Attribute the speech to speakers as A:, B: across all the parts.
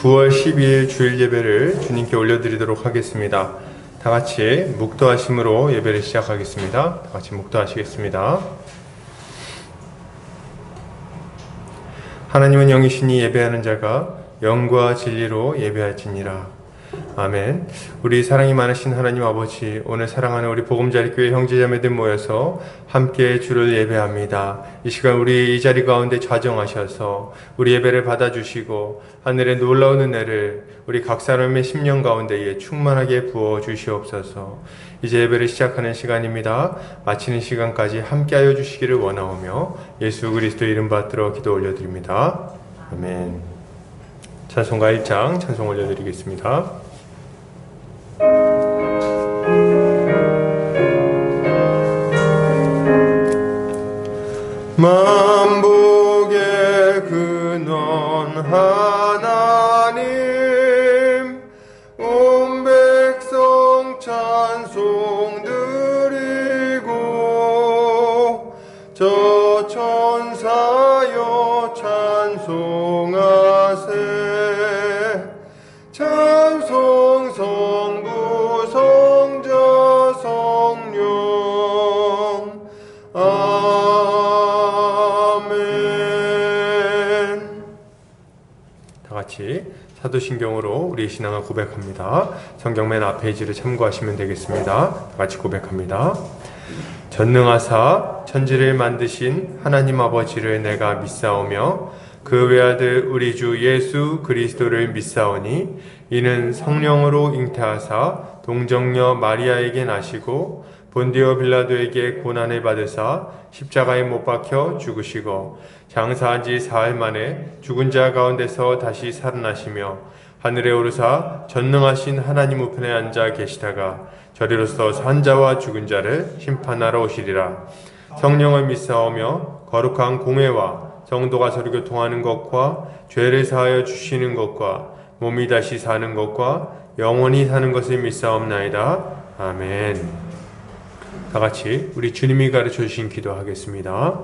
A: 9월 12일 주일 예배를 주님께 올려드리도록 하겠습니다. 다 같이 묵도하심으로 예배를 시작하겠습니다. 다 같이 묵도하시겠습니다. 하나님은 영이시니 예배하는 자가 영과 진리로 예배할지니라. 아멘. 우리 사랑이 많으신 하나님 아버지, 오늘 사랑하는 우리 보금자리교회 형제자매들 모여서 함께 주를 예배합니다. 이 시간 우리 이 자리 가운데 좌정하셔서 우리 예배를 받아주시고 하늘의 놀라운 은혜를 우리 각 사람의 심령 가운데에 충만하게 부어 주시옵소서. 이제 예배를 시작하는 시간입니다. 마치는 시간까지 함께하여 주시기를 원하오며 예수 그리스도 이름 받들어 기도 올려드립니다. 아멘. 찬송가 1장 찬송 올려드리겠습니다. 만복의 근원 하나님, 온 백성 찬송 드리고 저 천사여 찬송하세. 찬송 성부 성자 성령 아멘. 다 같이 사도신경으로 우리 신앙을 고백합니다. 성경 맨 앞 페이지를 참고하시면 되겠습니다. 다 같이 고백합니다. 전능하사 천지를 만드신 하나님 아버지를 내가 믿사오며 그 외아들 우리 주 예수 그리스도를 믿사오니 이는 성령으로 잉태하사 동정녀 마리아에게 나시고 본디오 빌라도에게 고난을 받으사 십자가에 못 박혀 죽으시고 장사한 지 사흘 만에 죽은 자 가운데서 다시 살아나시며 하늘에 오르사 전능하신 하나님 우편에 앉아 계시다가 저리로서 산 자와 죽은 자를 심판하러 오시리라. 성령을 믿사오며 거룩한 공회와 성도가 서로 교통하는 것과 죄를 사하여 주시는 것과 몸이 다시 사는 것과 영원히 사는 것을 믿사옵나이다. 아멘. 다 같이 우리 주님이 가르쳐 주신 기도하겠습니다.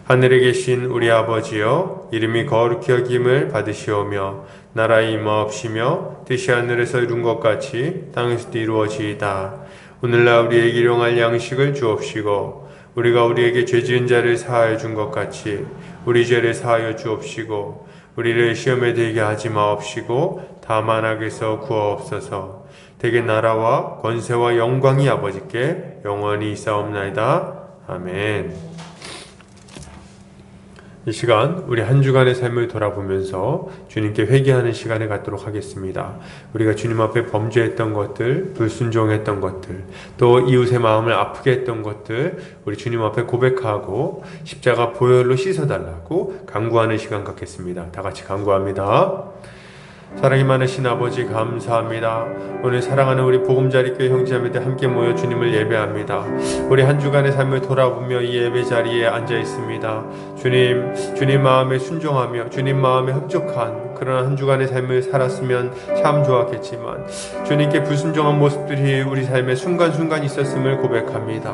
A: 하늘에 계신 우리 아버지여, 이름이 거룩히 여김을 받으시오며 나라의 임하옵시며 뜻이 하늘에서 이룬 것 같이 땅에서도 이루어지이다. 오늘날 우리에게 일용할 양식을 주옵시고 우리가 우리에게 죄 지은 자를 사하여 준 것 같이 우리 죄를 사하여 주옵시고 우리를 시험에 들게 하지 마옵시고 다만 악에서 구하옵소서. 대개 나라와 권세와 영광이 아버지께 영원히 있사옵나이다. 아멘. 이 시간 우리 한 주간의 삶을 돌아보면서 주님께 회개하는 시간을 갖도록 하겠습니다. 우리가 주님 앞에 범죄했던 것들, 불순종했던 것들, 또 이웃의 마음을 아프게 했던 것들 우리 주님 앞에 고백하고 십자가 보혈로 씻어달라고 간구하는 시간 갖겠습니다. 다 같이 간구합니다. 사랑이 많으신 아버지 감사합니다. 오늘 사랑하는 우리 보금자리교회 형제자매들 함께 모여 주님을 예배합니다. 우리 한 주간의 삶을 돌아보며 이 예배 자리에 앉아 있습니다. 주님 마음에 순종하며 주님 마음에 흡족한 그런 한 주간의 삶을 살았으면 참 좋았겠지만 주님께 불순종한 모습들이 우리 삶에 순간순간 있었음을 고백합니다.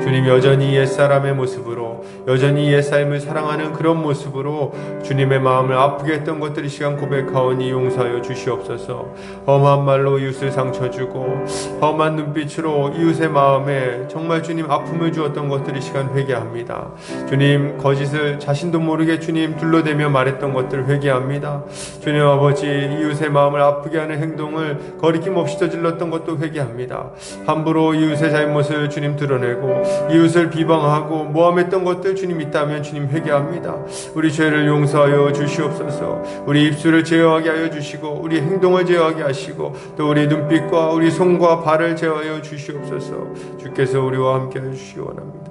A: 주님 여전히 옛사람의 모습으로 여전히 옛삶을 사랑하는 그런 모습으로 주님의 마음을 아프게 했던 것들이 시간 고백하오니 용서하여 주시옵소서. 험한 말로 이웃을 상처주고 험한 눈빛으로 이웃의 마음에 정말 주님 아픔을 주었던 것들이 시간 회개합니다. 주님 거짓을 자신도 모르게 주님 둘러대며 말했던 것들을 회개합니다. 주님 아버지 이웃의 마음을 아프게 하는 행동을 거리낌 없이 저질렀던 것도 회개합니다. 함부로 이웃의 잘못을 주님 드러내고 이웃을 비방하고 모함했던 것들 주님 있다면 주님 회개합니다. 우리 죄를 용서하여 주시옵소서. 우리 입술을 제어하게 하여 주시고 우리 행동을 제어하게 하시고 또 우리 눈빛과 우리 손과 발을 제어하여 주시옵소서. 주께서 우리와 함께 하여 주시기 원합니다.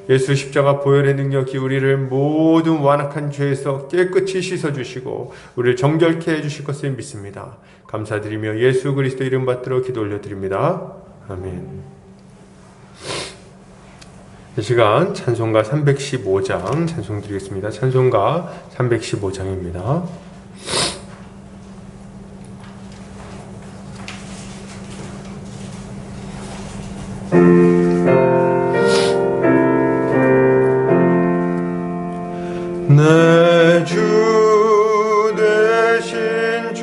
A: 예수 십자가 보혈의 능력이 우리를 모든 완악한 죄에서 깨끗이 씻어주시고 우리를 정결케 해주실 것을 믿습니다. 감사드리며 예수 그리스도 이름 받들어 기도 올려드립니다. 아멘. 이 시간 찬송가 315장 찬송 드리겠습니다. 찬송가 315장입니다. 내 주 대신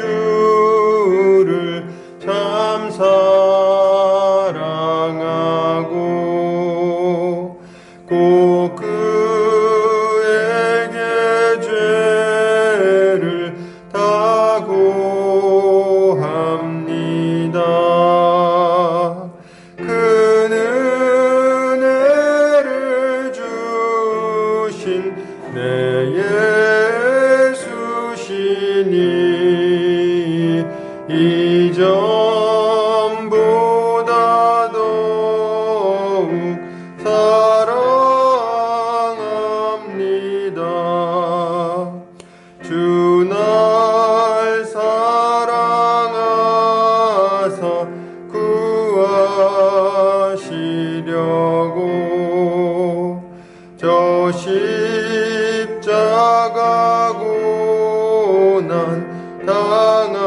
A: 사고합니다. 그 은혜를 주신 내 예수시니 이전보다 더욱 사랑합니다. 주 날 사랑하사 구하시려고 저 십자가 고난 당하셨도다.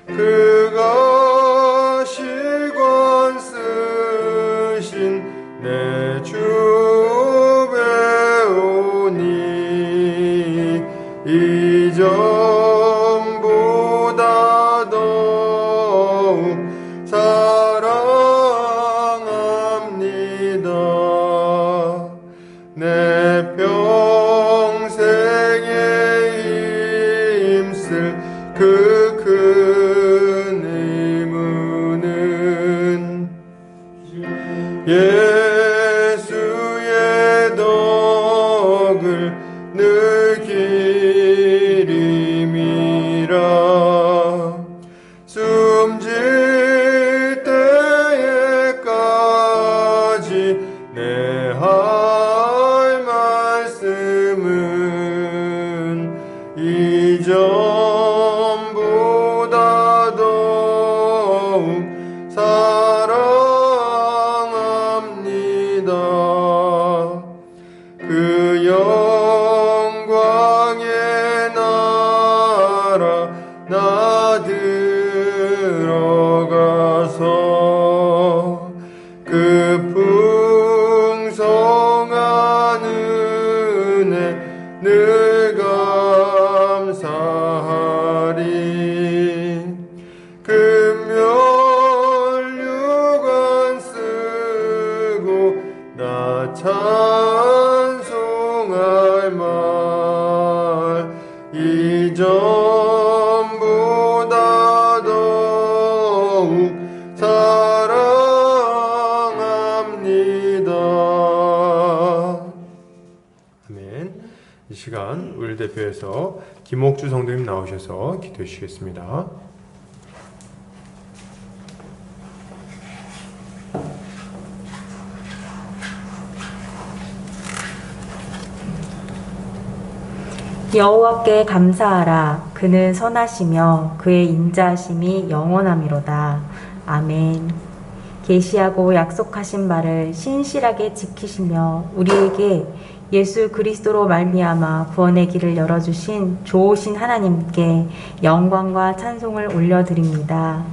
A: 그가 시관 쓰신 내 주 배우니 이전보다 더욱 사랑합니다. 내 평생에 힘쓸 그 큰 의무는 예수의 덕을 늘 기림이라. 숨질 때에까지 내 할 말씀은 이전보다 더욱 사랑합니다. 그 영광의 나라 나 들어가서 그 풍성한 은혜 늘 감사하리. 금면류관 쓰고 나 찬송할 말 이전보다 더욱 사랑합니다. 아멘. 이 시간 우리 대표에서 김옥주 성도님 나오셔서 기도해 주시겠습니다.
B: 여호와께 감사하라. 그는 선하시며 그의 인자하심이 영원하미로다. 아멘. 계시하고 약속하신 바를 신실하게 지키시며 우리에게 예수 그리스도로 말미암아 구원의 길을 열어주신 좋으신 하나님께 영광과 찬송을 올려드립니다.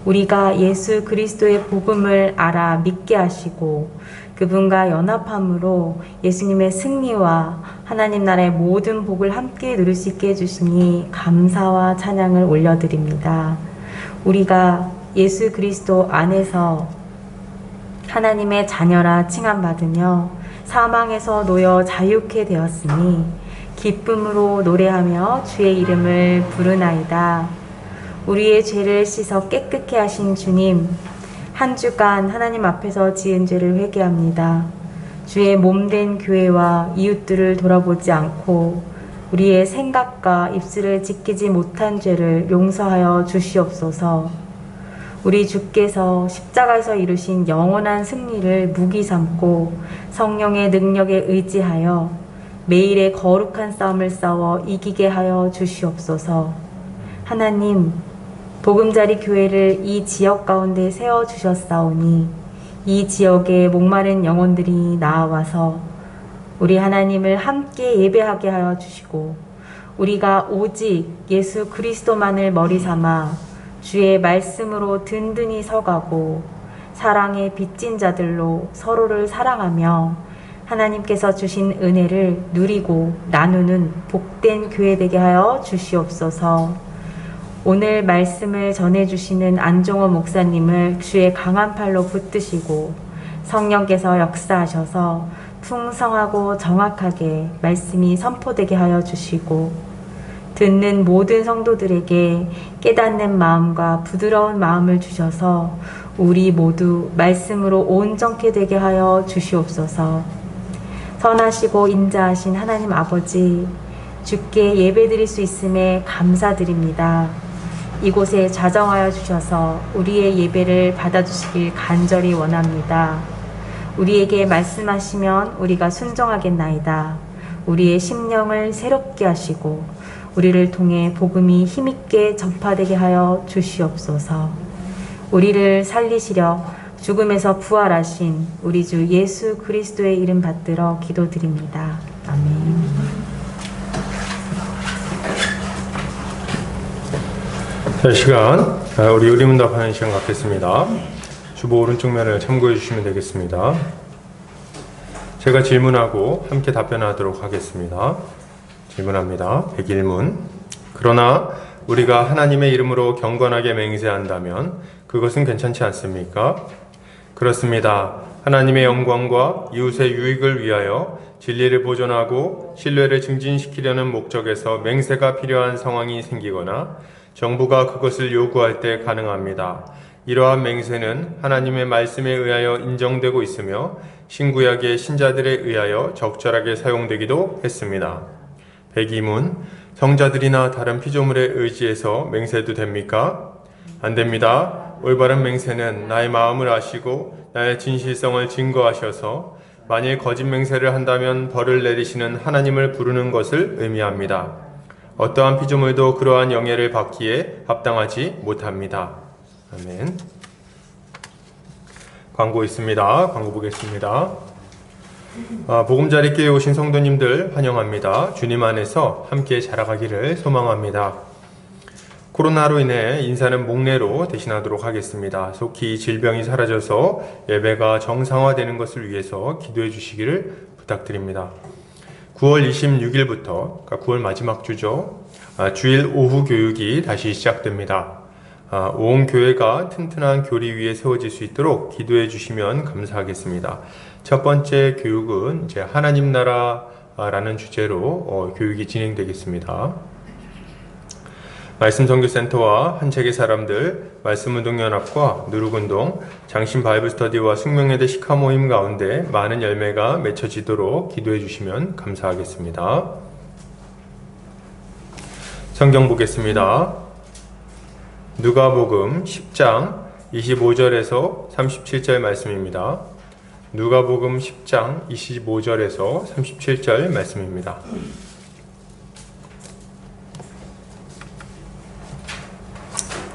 B: 우리가 예수 그리스도의 복음을 알아 믿게 하시고 그분과 연합함으로 예수님의 승리와 하나님 나라의 모든 복을 함께 누릴 수 있게 해주시니 감사와 찬양을 올려드립니다. 우리가 예수 그리스도 안에서 하나님의 자녀라 칭함받으며 사망에서 놓여 자유케 되었으니 기쁨으로 노래하며 주의 이름을 부르나이다. 우리의 죄를 씻어 깨끗게 하신 주님, 한 주간 하나님 앞에서 지은 죄를 회개합니다. 주의 몸된 교회와 이웃들을 돌아보지 않고 우리의 생각과 입술을 지키지 못한 죄를 용서하여 주시옵소서. 우리 주께서 십자가에서 이루신 영원한 승리를 무기 삼고 성령의 능력에 의지하여 매일의 거룩한 싸움을 싸워 이기게 하여 주시옵소서. 하나님, 보금자리 교회를 이 지역 가운데 세워주셨사오니 이 지역에 목마른 영혼들이 나와서 우리 하나님을 함께 예배하게 하여 주시고 우리가 오직 예수 그리스도만을 머리 삼아 주의 말씀으로 든든히 서가고 사랑의 빚진 자들로 서로를 사랑하며 하나님께서 주신 은혜를 누리고 나누는 복된 교회 되게 하여 주시옵소서. 오늘 말씀을 전해주시는 안종호 목사님을 주의 강한 팔로 붙드시고 성령께서 역사하셔서 풍성하고 정확하게 말씀이 선포되게 하여 주시고 듣는 모든 성도들에게 깨닫는 마음과 부드러운 마음을 주셔서 우리 모두 말씀으로 온전케 되게 하여 주시옵소서. 선하시고 인자하신 하나님 아버지, 주께 예배드릴 수 있음에 감사드립니다. 이곳에 자정하여 주셔서 우리의 예배를 받아주시길 간절히 원합니다. 우리에게 말씀하시면 우리가 순종하겠나이다. 우리의 심령을 새롭게 하시고 우리를 통해 복음이 힘있게 전파되게 하여 주시옵소서. 우리를 살리시려 죽음에서 부활하신 우리 주 예수 그리스도의 이름 받들어 기도드립니다. 아멘.
C: 자, 시간 우리 의문답하는 시간 갖겠습니다. 주보 오른쪽 면을 참고해 주시면 되겠습니다. 제가 질문하고 함께 답변하도록 하겠습니다. 질문합니다. 101문. 그러나 우리가 하나님의 이름으로 경건하게 맹세한다면 그것은 괜찮지 않습니까? 그렇습니다. 하나님의 영광과 이웃의 유익을 위하여 진리를 보존하고 신뢰를 증진시키려는 목적에서 맹세가 필요한 상황이 생기거나 정부가 그것을 요구할 때 가능합니다. 이러한 맹세는 하나님의 말씀에 의하여 인정되고 있으며 신구약의 신자들에 의하여 적절하게 사용되기도 했습니다. 102문. 성자들이나 다른 피조물에 의지해서 맹세도 됩니까? 안 됩니다. 올바른 맹세는 나의 마음을 아시고 나의 진실성을 증거하셔서 만일 거짓 맹세를 한다면 벌을 내리시는 하나님을 부르는 것을 의미합니다. 어떠한 피조물도 그러한 영예를 받기에 합당하지 못합니다. 아멘. 광고 있습니다. 광고 보겠습니다. 보금자리교회 오신 성도님들 환영합니다. 주님 안에서 함께 자라가기를 소망합니다. 코로나로 인해 인사는 목례로 대신하도록 하겠습니다. 속히 질병이 사라져서 예배가 정상화되는 것을 위해서 기도해 주시기를 부탁드립니다. 9월 26일부터, 그러니까 9월 마지막 주죠. 주일 오후 교육이 다시 시작됩니다. 온 교회가 튼튼한 교리 위에 세워질 수 있도록 기도해 주시면 감사하겠습니다. 첫 번째 교육은 이제 하나님 나라라는 주제로 교육이 진행되겠습니다. 말씀선교센터와 한책의 사람들, 말씀운동연합과 누룩운동, 장신 바이블스터디와 숙명예대 시카모임 가운데 많은 열매가 맺혀지도록 기도해 주시면 감사하겠습니다. 성경 보겠습니다. 누가복음 10장 25절에서 37절 말씀입니다. 누가복음 10장 25절에서 37절 말씀입니다.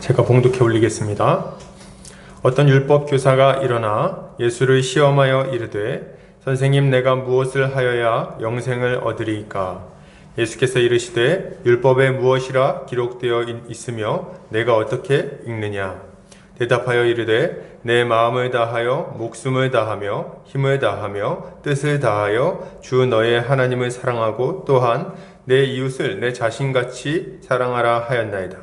C: 제가 봉독해 올리겠습니다. 어떤 율법 교사가 일어나 예수를 시험하여 이르되 선생님, 내가 무엇을 하여야 영생을 얻으리이까? 예수께서 이르시되 율법에 무엇이라 기록되어 있으며 내가 어떻게 읽느냐? 대답하여 이르되 내 마음을 다하여 목숨을 다하며 힘을 다하며 뜻을 다하여 주 너의 하나님을 사랑하고 또한 내 이웃을 내 자신같이 사랑하라 하였나이다.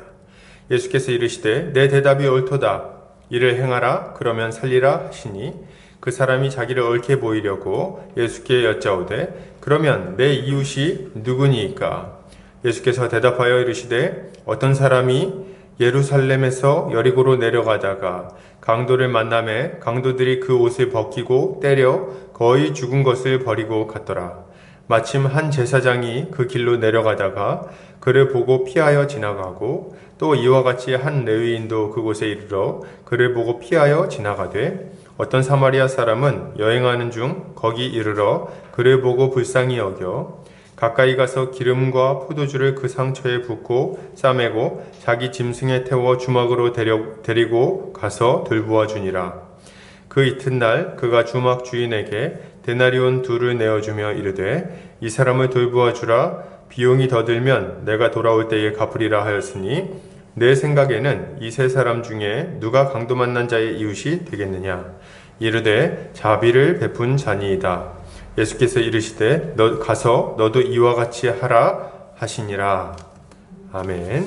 C: 예수께서 이르시되 내 대답이 옳도다. 이를 행하라. 그러면 살리라 하시니 그 사람이 자기를 옳게 보이려고 예수께 여짜오되 그러면 내 이웃이 누구니이까? 예수께서 대답하여 이르시되 어떤 사람이 예루살렘에서 여리고로 내려가다가 강도를 만나매 강도들이 그 옷을 벗기고 때려 거의 죽은 것을 버리고 갔더라. 마침 한 제사장이 그 길로 내려가다가 그를 보고 피하여 지나가고 또 이와 같이 한 레위인도 그곳에 이르러 그를 보고 피하여 지나가되 어떤 사마리아 사람은 여행하는 중 거기 이르러 그를 보고 불쌍히 여겨 가까이 가서 기름과 포도주를 그 상처에 붓고 싸매고 자기 짐승에 태워 주막으로 데리고 가서 돌보아 주니라. 그 이튿날 그가 주막 주인에게 데나리온 2를 내어주며 이르되 이 사람을 돌보아 주라. 비용이 더 들면 내가 돌아올 때에 갚으리라 하였으니 내 생각에는 이 세 사람 중에 누가 강도 만난 자의 이웃이 되겠느냐? 이르되 자비를 베푼 자니이다. 예수께서 이르시되 너 가서 너도 이와 같이 하라 하시니라. 아멘.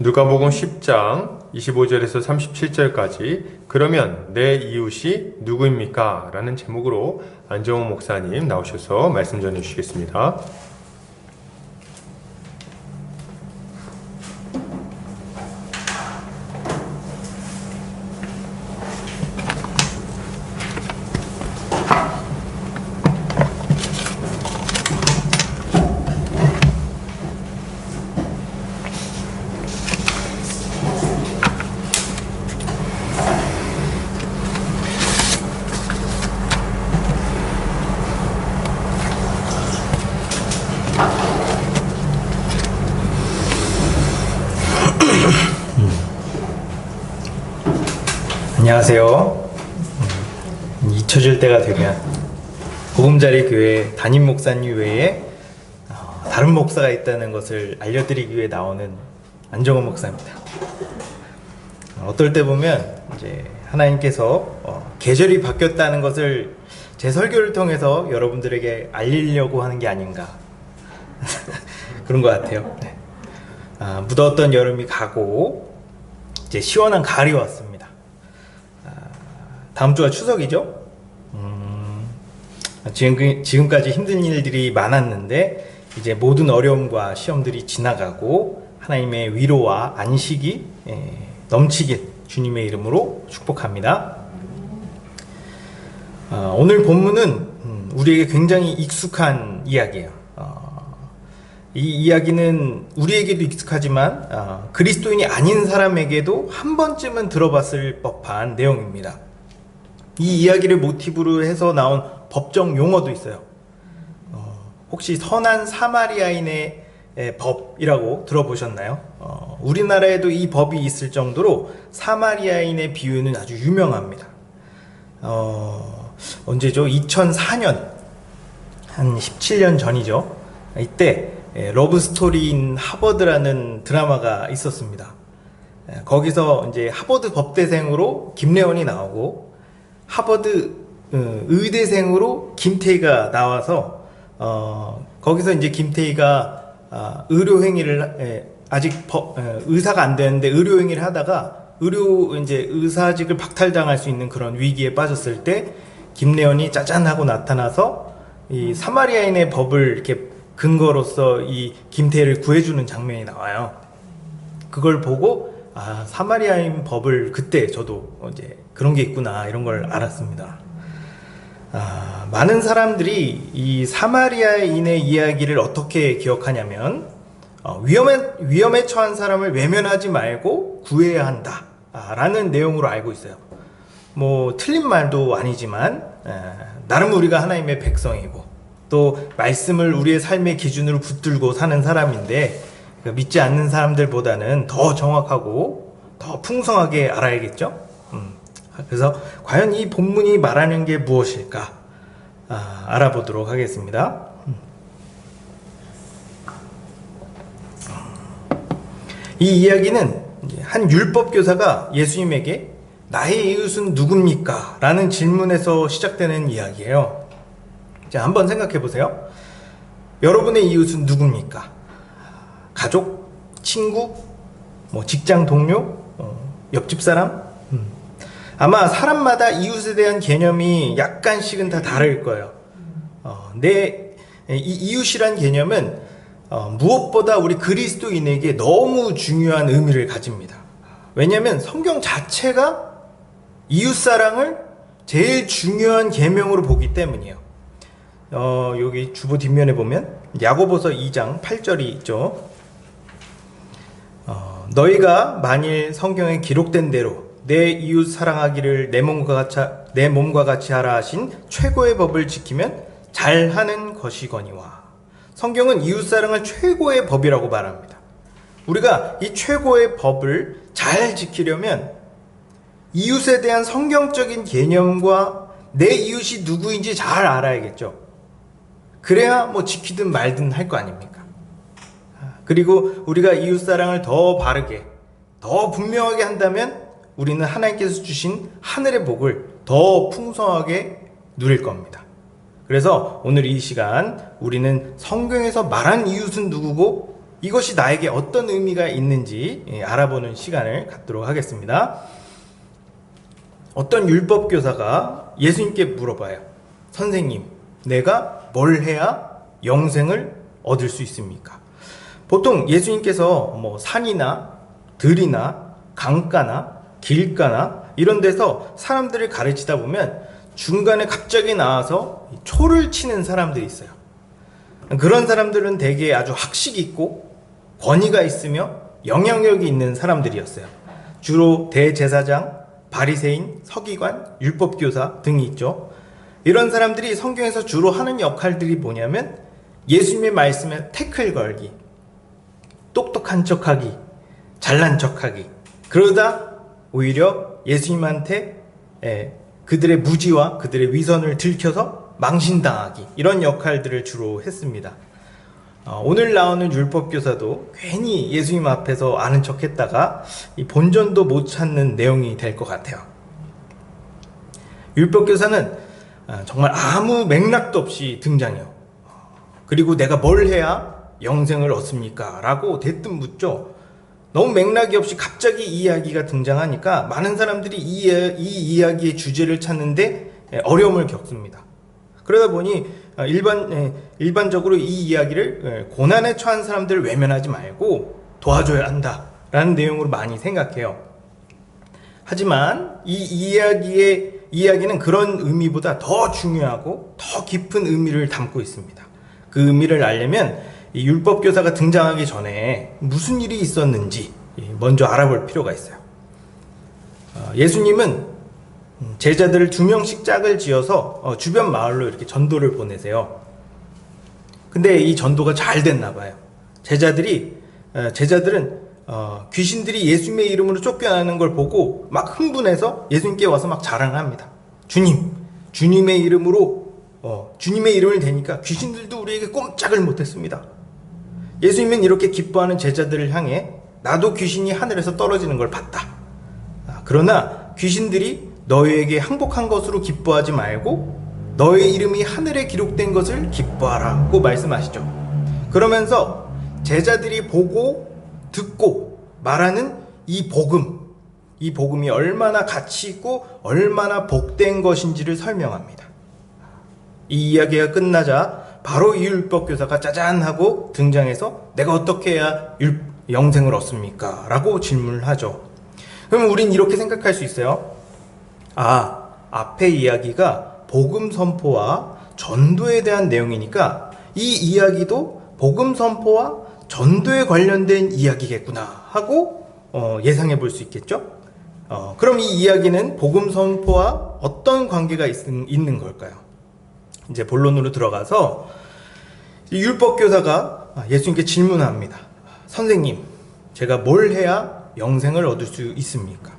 C: 누가복음 10장 25절에서 37절까지 그러면 내 이웃이 누구입니까? 라는 제목으로 안정호 목사님 나오셔서 말씀 전해 주시겠습니다.
D: 안녕하세요. 잊혀질 때가 되면 보금자리 교회 담임 목사님 외에 다른 목사가 있다는 것을 알려드리기 위해 나오는 안정호 목사입니다. 어떨 때 보면 이제 하나님께서 계절이 바뀌었다는 것을 제 설교를 통해서 여러분들에게 알리려고 하는 게 아닌가 그런 것 같아요. 네. 무더웠던 여름이 가고 이제 시원한 가을이 왔습니다. 다음 주가 추석이죠? 지금까지 힘든 일들이 많았는데 이제 모든 어려움과 시험들이 지나가고 하나님의 위로와 안식이 넘치길 주님의 이름으로 축복합니다. 오늘 본문은 우리에게 굉장히 익숙한 이야기예요. 이 이야기는 우리에게도 익숙하지만 그리스도인이 아닌 사람에게도 한 번쯤은 들어봤을 법한 내용입니다. 이 이야기를 모티브로 해서 나온 법정 용어도 있어요. 혹시 선한 사마리아인의 법이라고 들어보셨나요? 우리나라에도 이 법이 있을 정도로 사마리아인의 비유는 아주 유명합니다. 언제죠? 2004년 한 17년 전이죠. 이때 러브스토리인 하버드라는 드라마가 있었습니다. 거기서 이제 하버드 법대생으로 김래원이 나오고 하버드 의대생으로 김태희가 나와서 거기서 이제 김태희가 의료행위를 아직 의사가 안 되는데 의료행위를 하다가 이제 의사직을 박탈당할 수 있는 그런 위기에 빠졌을 때 김래원이 짜잔하고 나타나서 이 사마리아인의 법을 이렇게 근거로서 이 김태희를 구해주는 장면이 나와요. 그걸 보고 사마리아인 법을 그때 저도 이제 그런 게 있구나 이런 걸 알았습니다. 많은 사람들이 이 사마리아인의 이야기를 어떻게 기억하냐면 위험에 처한 사람을 외면하지 말고 구해야 한다 라는 내용으로 알고 있어요. 뭐 틀린 말도 아니지만 나름 우리가 하나님의 백성이고 또 말씀을 우리의 삶의 기준으로 붙들고 사는 사람인데 믿지 않는 사람들보다는 더 정확하고 더 풍성하게 알아야겠죠. 그래서 과연 이 본문이 말하는 게 무엇일까 알아보도록 하겠습니다. 이 이야기는 한 율법교사가 예수님에게 나의 이웃은 누굽니까? 라는 질문에서 시작되는 이야기예요. 자, 한번 생각해 보세요. 여러분의 이웃은 누굽니까? 가족? 친구? 뭐 직장 동료? 옆집 사람? 아마 사람마다 이웃에 대한 개념이 약간씩은 다 다를 거예요. 이 이웃이란 개념은 무엇보다 우리 그리스도인에게 너무 중요한 의미를 가집니다. 왜냐하면 성경 자체가 이웃사랑을 제일 중요한 계명으로 보기 때문이에요. 여기 주보 뒷면에 보면 야고보서 2장 8절이 있죠. 너희가 만일 성경에 기록된 대로 내 이웃 사랑하기를 내 몸과 같이 하라 하신 최고의 법을 지키면 잘하는 것이거니와. 성경은 이웃 사랑을 최고의 법이라고 말합니다. 우리가 이 최고의 법을 잘 지키려면 이웃에 대한 성경적인 개념과 내 이웃이 누구인지 잘 알아야겠죠. 그래야 뭐 지키든 말든 할 거 아닙니까? 그리고 우리가 이웃 사랑을 더 바르게, 더 분명하게 한다면 우리는 하나님께서 주신 하늘의 복을 더 풍성하게 누릴 겁니다. 그래서 오늘 이 시간 우리는 성경에서 말한 이웃은 누구고 이것이 나에게 어떤 의미가 있는지 알아보는 시간을 갖도록 하겠습니다. 어떤 율법교사가 예수님께 물어봐요. 선생님, 내가 뭘 해야 영생을 얻을 수 있습니까? 보통 예수님께서 산이나 들이나 강가나 길가나 이런 데서 사람들을 가르치다 보면 중간에 갑자기 나와서 초를 치는 사람들이 있어요. 그런 사람들은 대개 아주 학식 있고 권위가 있으며 영향력이 있는 사람들이었어요. 주로 대제사장, 바리새인, 서기관, 율법교사 등이 있죠. 이런 사람들이 성경에서 주로 하는 역할들이 뭐냐면 예수님의 말씀에 태클 걸기, 똑똑한 척하기, 잘난 척하기, 그러다 오히려 예수님한테 그들의 무지와 그들의 위선을 들켜서 망신당하기, 이런 역할들을 주로 했습니다. 오늘 나오는 율법교사도 괜히 예수님 앞에서 아는 척 했다가 이 본전도 못 찾는 내용이 될 것 같아요. 율법교사는 정말 아무 맥락도 없이 등장해요. 그리고 내가 뭘 해야 영생을 얻습니까? 라고 대뜸 묻죠. 너무 맥락이 없이 갑자기 이 이야기가 등장하니까 많은 사람들이 이 이야기의 주제를 찾는데 어려움을 겪습니다. 그러다 보니 일반적으로 이 이야기를 고난에 처한 사람들을 외면하지 말고 도와줘야 한다라는 내용으로 많이 생각해요. 하지만 이 이야기는 그런 의미보다 더 중요하고 더 깊은 의미를 담고 있습니다. 그 의미를 알려면 이 율법교사가 등장하기 전에 무슨 일이 있었는지 먼저 알아볼 필요가 있어요. 예수님은 제자들을 2명씩 짝을 지어서 주변 마을로 이렇게 전도를 보내세요. 근데 이 전도가 잘 됐나 봐요. 제자들은 귀신들이 예수님의 이름으로 쫓겨나는 걸 보고 막 흥분해서 예수님께 와서 막 자랑을 합니다. 주님의 이름으로 주님의 이름을 대니까 귀신들도 우리에게 꼼짝을 못했습니다. 예수님은 이렇게 기뻐하는 제자들을 향해 나도 귀신이 하늘에서 떨어지는 걸 봤다. 그러나 귀신들이 너희에게 항복한 것으로 기뻐하지 말고 너의 이름이 하늘에 기록된 것을 기뻐하라고 말씀하시죠. 그러면서 제자들이 보고 듣고 말하는 이 복음이 얼마나 가치 있고 얼마나 복된 것인지를 설명합니다. 이 이야기가 끝나자 바로 이 율법교사가 짜잔 하고 등장해서 내가 어떻게 해야 영생을 얻습니까? 라고 질문을 하죠. 그럼 우린 이렇게 생각할 수 있어요. 앞에 이야기가 복음 선포와 전도에 대한 내용이니까 이 이야기도 복음 선포와 전도에 관련된 이야기겠구나 하고 예상해 볼 수 있겠죠? 그럼 이 이야기는 복음 선포와 어떤 관계가 있는 걸까요? 이제 본론으로 들어가서 이 율법교사가 예수님께 질문합니다. 선생님, 제가 뭘 해야 영생을 얻을 수 있습니까?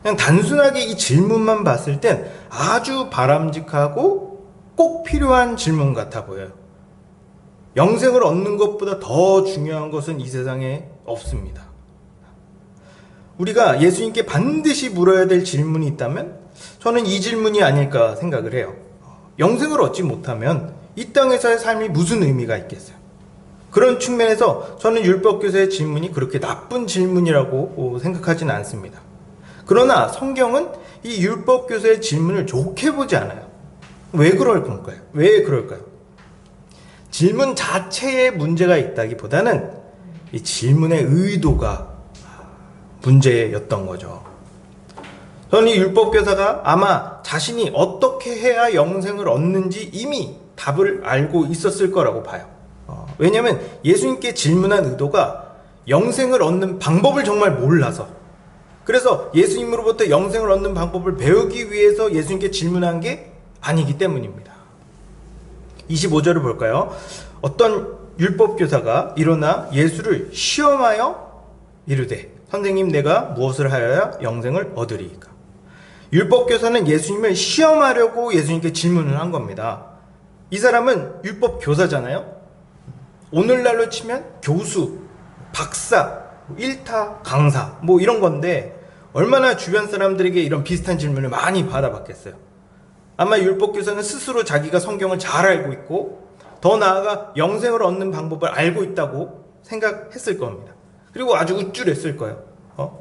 D: 그냥 단순하게 이 질문만 봤을 땐 아주 바람직하고 꼭 필요한 질문 같아 보여요. 영생을 얻는 것보다 더 중요한 것은 이 세상에 없습니다. 우리가 예수님께 반드시 물어야 될 질문이 있다면 저는 이 질문이 아닐까 생각을 해요. 영생을 얻지 못하면 이 땅에서의 삶이 무슨 의미가 있겠어요? 그런 측면에서 저는 율법교사의 질문이 그렇게 나쁜 질문이라고 생각하지는 않습니다. 그러나 성경은 이 율법교사의 질문을 좋게 보지 않아요. 왜 그럴까요? 질문 자체에 문제가 있다기보다는 이 질문의 의도가 문제였던 거죠. 저는 이 율법교사가 아마 자신이 어떻게 해야 영생을 얻는지 이미 답을 알고 있었을 거라고 봐요. 왜냐하면 예수님께 질문한 의도가 영생을 얻는 방법을 정말 몰라서, 그래서 예수님으로부터 영생을 얻는 방법을 배우기 위해서 예수님께 질문한 게 아니기 때문입니다. 25절을 볼까요? 어떤 율법교사가 일어나 예수를 시험하여 이르되 선생님, 내가 무엇을 하여야 영생을 얻으리이까? 율법교사는 예수님을 시험하려고 예수님께 질문을 한 겁니다. 이 사람은 율법교사잖아요. 오늘날로 치면 교수, 박사, 일타, 강사 이런 건데 얼마나 주변 사람들에게 이런 비슷한 질문을 많이 받아봤겠어요. 아마 율법교사는 스스로 자기가 성경을 잘 알고 있고 더 나아가 영생을 얻는 방법을 알고 있다고 생각했을 겁니다. 그리고 아주 우쭐했을 거예요.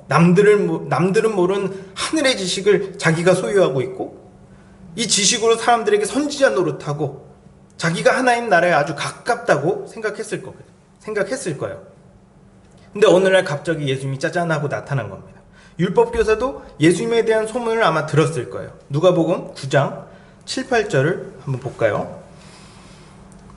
D: 남들은 모르는 하늘의 지식을 자기가 소유하고 있고, 이 지식으로 사람들에게 선지자 노릇하고 자기가 하나님 나라에 아주 가깝다고 생각했을 거예요. 근데 어느 날 갑자기 예수님이 짜잔하고 나타난 겁니다. 율법교사도 예수님에 대한 소문을 아마 들었을 거예요. 누가복음 9장 7, 8절을 한번 볼까요?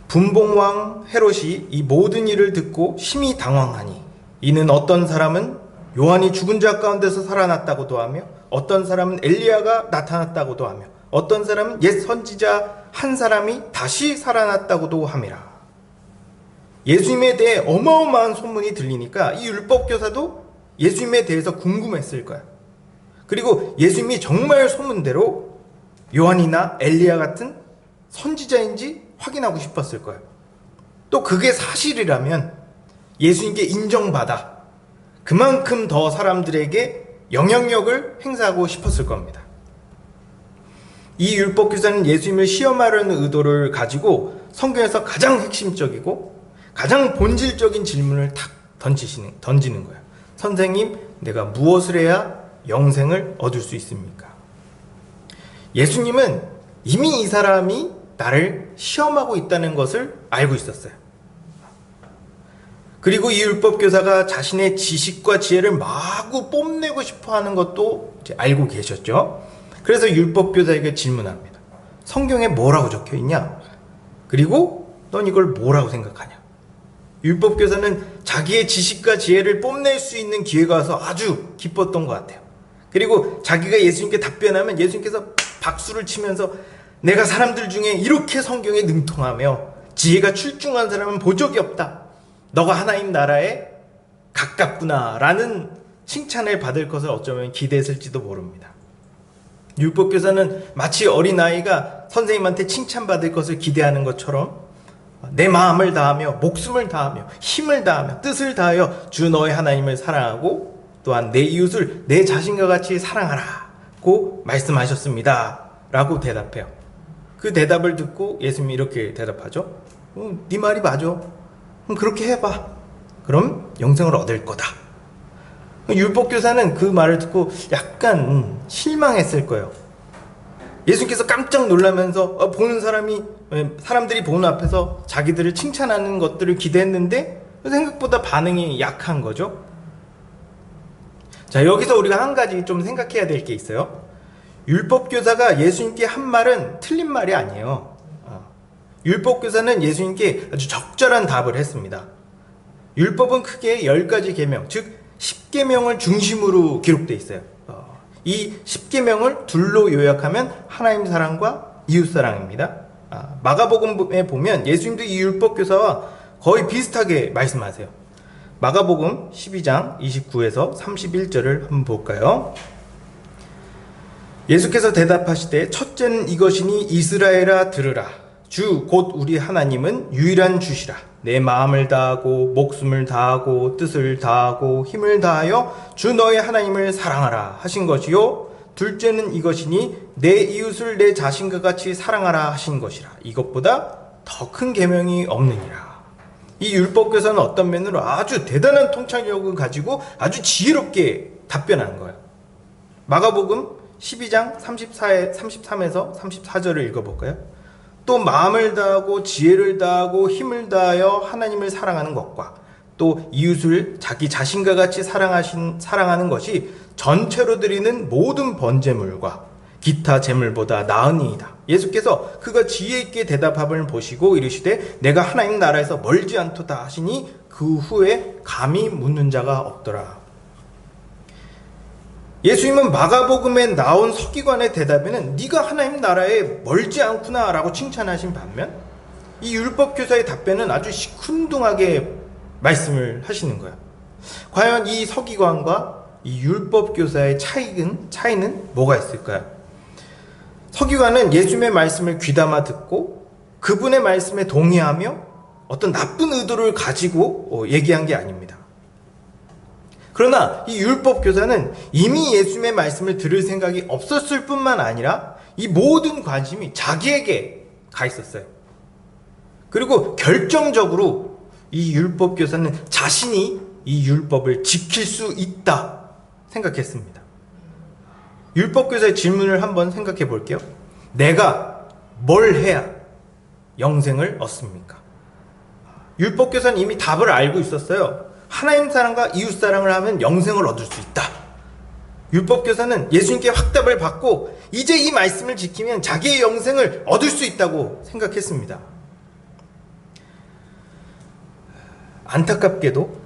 D: 분봉왕 헤롯이 이 모든 일을 듣고 심히 당황하니, 이는 어떤 사람은 요한이 죽은 자 가운데서 살아났다고도 하며, 어떤 사람은 엘리야가 나타났다고도 하며, 어떤 사람은 옛 선지자 한 사람이 다시 살아났다고도 함이라. 예수님에 대해 어마어마한 소문이 들리니까 이 율법교사도 예수님에 대해서 궁금했을 거야. 그리고 예수님이 정말 소문대로 요한이나 엘리야 같은 선지자인지 확인하고 싶었을 거예요. 또 그게 사실이라면 예수님께 인정받아 그만큼 더 사람들에게 영향력을 행사하고 싶었을 겁니다. 이 율법교사는 예수님을 시험하려는 의도를 가지고 성경에서 가장 핵심적이고 가장 본질적인 질문을 탁 던지는 거예요. 선생님, 내가 무엇을 해야 영생을 얻을 수 있습니까? 예수님은 이미 이 사람이 나를 시험하고 있다는 것을 알고 있었어요. 그리고 이 율법교사가 자신의 지식과 지혜를 마구 뽐내고 싶어 하는 것도 이제 알고 계셨죠. 그래서 율법교사에게 질문합니다. 성경에 뭐라고 적혀 있냐? 그리고 넌 이걸 뭐라고 생각하냐? 율법교사는 자기의 지식과 지혜를 뽐낼 수 있는 기회가 와서 아주 기뻤던 것 같아요. 그리고 자기가 예수님께 답변하면 예수님께서 박수를 치면서 내가 사람들 중에 이렇게 성경에 능통하며 지혜가 출중한 사람은 본 적이 없다. 너가 하나님 나라에 가깝구나 라는 칭찬을 받을 것을 어쩌면 기대했을지도 모릅니다. 율법교사는 마치 어린아이가 선생님한테 칭찬받을 것을 기대하는 것처럼 내 마음을 다하며 목숨을 다하며 힘을 다하며 뜻을 다하여 주 너의 하나님을 사랑하고 또한 내 이웃을 내 자신과 같이 사랑하라고 말씀하셨습니다 라고 대답해요. 그 대답을 듣고 예수님이 이렇게 대답하죠. 네 말이 맞아. 그럼 그렇게 해봐. 그럼 영생을 얻을 거다. 율법교사는 그 말을 듣고 약간 실망했을 거예요. 예수님께서 깜짝 놀라면서 사람들이 보는 앞에서 자기들을 칭찬하는 것들을 기대했는데 생각보다 반응이 약한 거죠. 자, 여기서 우리가 한 가지 좀 생각해야 될 게 있어요. 율법교사가 예수님께 한 말은 틀린 말이 아니에요. 율법교사는 예수님께 아주 적절한 답을 했습니다. 율법은 크게 10가지 계명, 즉 10계명을 중심으로 기록되어 있어요. 이 10계명을 둘로 요약하면 하나님 사랑과 이웃 사랑입니다. 마가복음에 보면 예수님도 이 율법교사와 거의 비슷하게 말씀하세요. 마가복음 12장 29에서 31절을 한번 볼까요? 예수께서 대답하시되 첫째는 이것이니 이스라엘아 들으라. 주 곧 우리 하나님은 유일한 주시라. 내 마음을 다하고 목숨을 다하고 뜻을 다하고 힘을 다하여 주 너의 하나님을 사랑하라 하신 것이요. 둘째는 이것이니 내 이웃을 내 자신과 같이 사랑하라 하신 것이라. 이것보다 더 큰 계명이 없느니라. 이 율법교사는 어떤 면으로 아주 대단한 통찰력을 가지고 아주 지혜롭게 답변하는 거예요. 마가복음 12장 33에서 34절을 읽어볼까요? 또 마음을 다하고 지혜를 다하고 힘을 다하여 하나님을 사랑하는 것과 또 이웃을 자기 자신과 같이 사랑하는 것이 전체로 드리는 모든 번제물과 기타 제물보다 나으니이다. 예수께서 그가 지혜 있게 대답함을 보시고 이르시되 내가 하나님 나라에서 멀지 않도다 하시니 그 후에 감히 묻는 자가 없더라. 예수님은 마가복음에 나온 서기관의 대답에는 네가 하나님 나라에 멀지 않구나 라고 칭찬하신 반면 이 율법교사의 답변은 아주 시큰둥하게 말씀을 하시는 거예요. 과연 이 서기관과 이 율법교사의 차이는 뭐가 있을까요? 서기관은 예수님의 말씀을 귀담아 듣고 그분의 말씀에 동의하며 어떤 나쁜 의도를 가지고 얘기한 게 아닙니다. 그러나 이 율법교사는 이미 예수님의 말씀을 들을 생각이 없었을 뿐만 아니라 이 모든 관심이 자기에게 가 있었어요. 그리고 결정적으로 이 율법 교사는 자신이 이 율법을 지킬 수 있다 생각했습니다. 율법 교사의 질문을 한번 생각해 볼게요. 내가 뭘 해야 영생을 얻습니까? 율법 교사는 이미 답을 알고 있었어요. 하나님 사랑과 이웃 사랑을 하면 영생을 얻을 수 있다. 율법 교사는 예수님께 확답을 받고 이제 이 말씀을 지키면 자기의 영생을 얻을 수 있다고 생각했습니다. 안타깝게도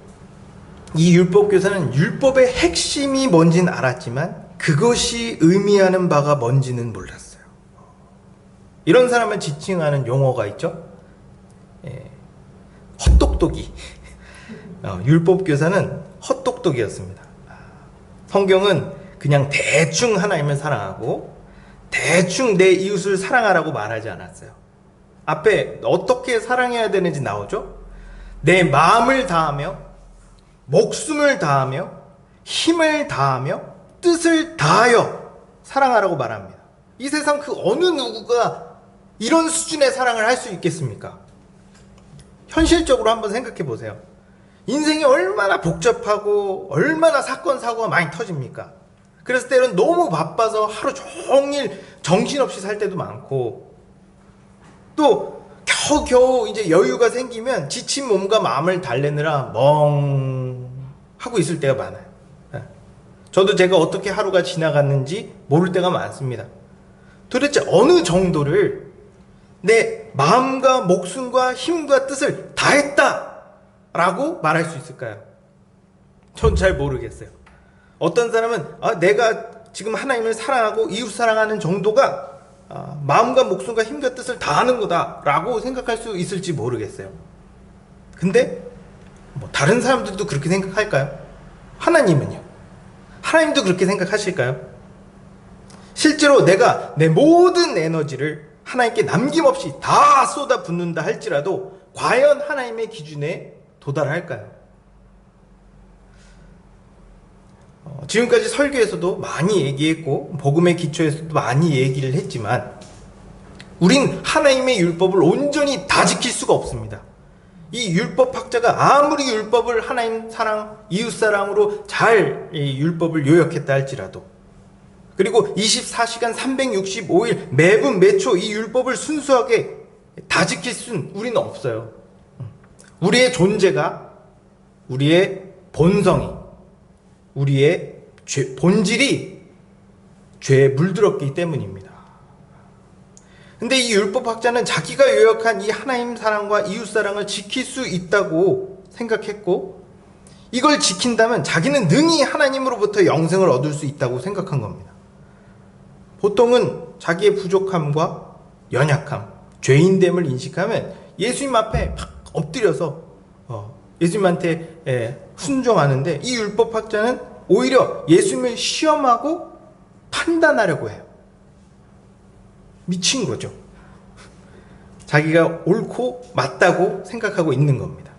D: 이 율법 교사는 율법의 핵심이 뭔지는 알았지만 그것이 의미하는 바가 뭔지는 몰랐어요. 이런 사람을 지칭하는 용어가 있죠. 헛똑똑이. 율법 교사는 헛똑똑이었습니다. 성경은 그냥 대충 하나님을 사랑하고 대충 내 이웃을 사랑하라고 말하지 않았어요. 앞에 어떻게 사랑해야 되는지 나오죠. 내 마음을 다하며 목숨을 다하며 힘을 다하며 뜻을 다하여 사랑하라고 말합니다. 이 세상 그 어느 누구가 이런 수준의 사랑을 할 수 있겠습니까? 현실적으로 한번 생각해 보세요. 인생이 얼마나 복잡하고 얼마나 사건 사고가 많이 터집니까? 그래서 때로는 너무 바빠서 하루 종일 정신없이 살 때도 많고 또 겨우겨우 이제 여유가 생기면 지친 몸과 마음을 달래느라 멍하고 있을 때가 많아요. 저도 제가 어떻게 하루가 지나갔는지 모를 때가 많습니다. 도대체 어느 정도를 내 마음과 목숨과 힘과 뜻을 다했다 라고 말할 수 있을까요? 전 잘 모르겠어요. 어떤 사람은 내가 지금 하나님을 사랑하고 이웃 사랑하는 정도가 마음과 목숨과 힘과 뜻을 다하는 거다 라고 생각할 수 있을지 모르겠어요. 근데 다른 사람들도 그렇게 생각할까요? 하나님은요? 하나님도 그렇게 생각하실까요? 실제로 내가 내 모든 에너지를 하나님께 남김없이 다 쏟아붓는다 할지라도 과연 하나님의 기준에 도달할까요? 지금까지 설교에서도 많이 얘기했고 복음의 기초에서도 많이 얘기를 했지만 우린 하나님의 율법을 온전히 다 지킬 수가 없습니다. 이 율법학자가 아무리 율법을 하나님 사랑, 이웃 사랑으로 잘 율법을 요약했다 할지라도 그리고 24시간 365일 매분 매초 이 율법을 순수하게 다 지킬 수는 우리는 없어요. 우리의 존재가 우리의 본성이 우리의 본질이 죄에 물들었기 때문입니다. 근데 이 율법학자는 자기가 요약한 이 하나님 사랑과 이웃 사랑을 지킬 수 있다고 생각했고 이걸 지킨다면 자기는 능히 하나님으로부터 영생을 얻을 수 있다고 생각한 겁니다. 보통은 자기의 부족함과 연약함, 죄인됨을 인식하면 예수님 앞에 막 엎드려서 예수님한테 순종하는데 이 율법학자는 오히려 예수님을 시험하고 판단하려고 해요. 미친 거죠. 자기가 옳고 맞다고 생각하고 있는 겁니다.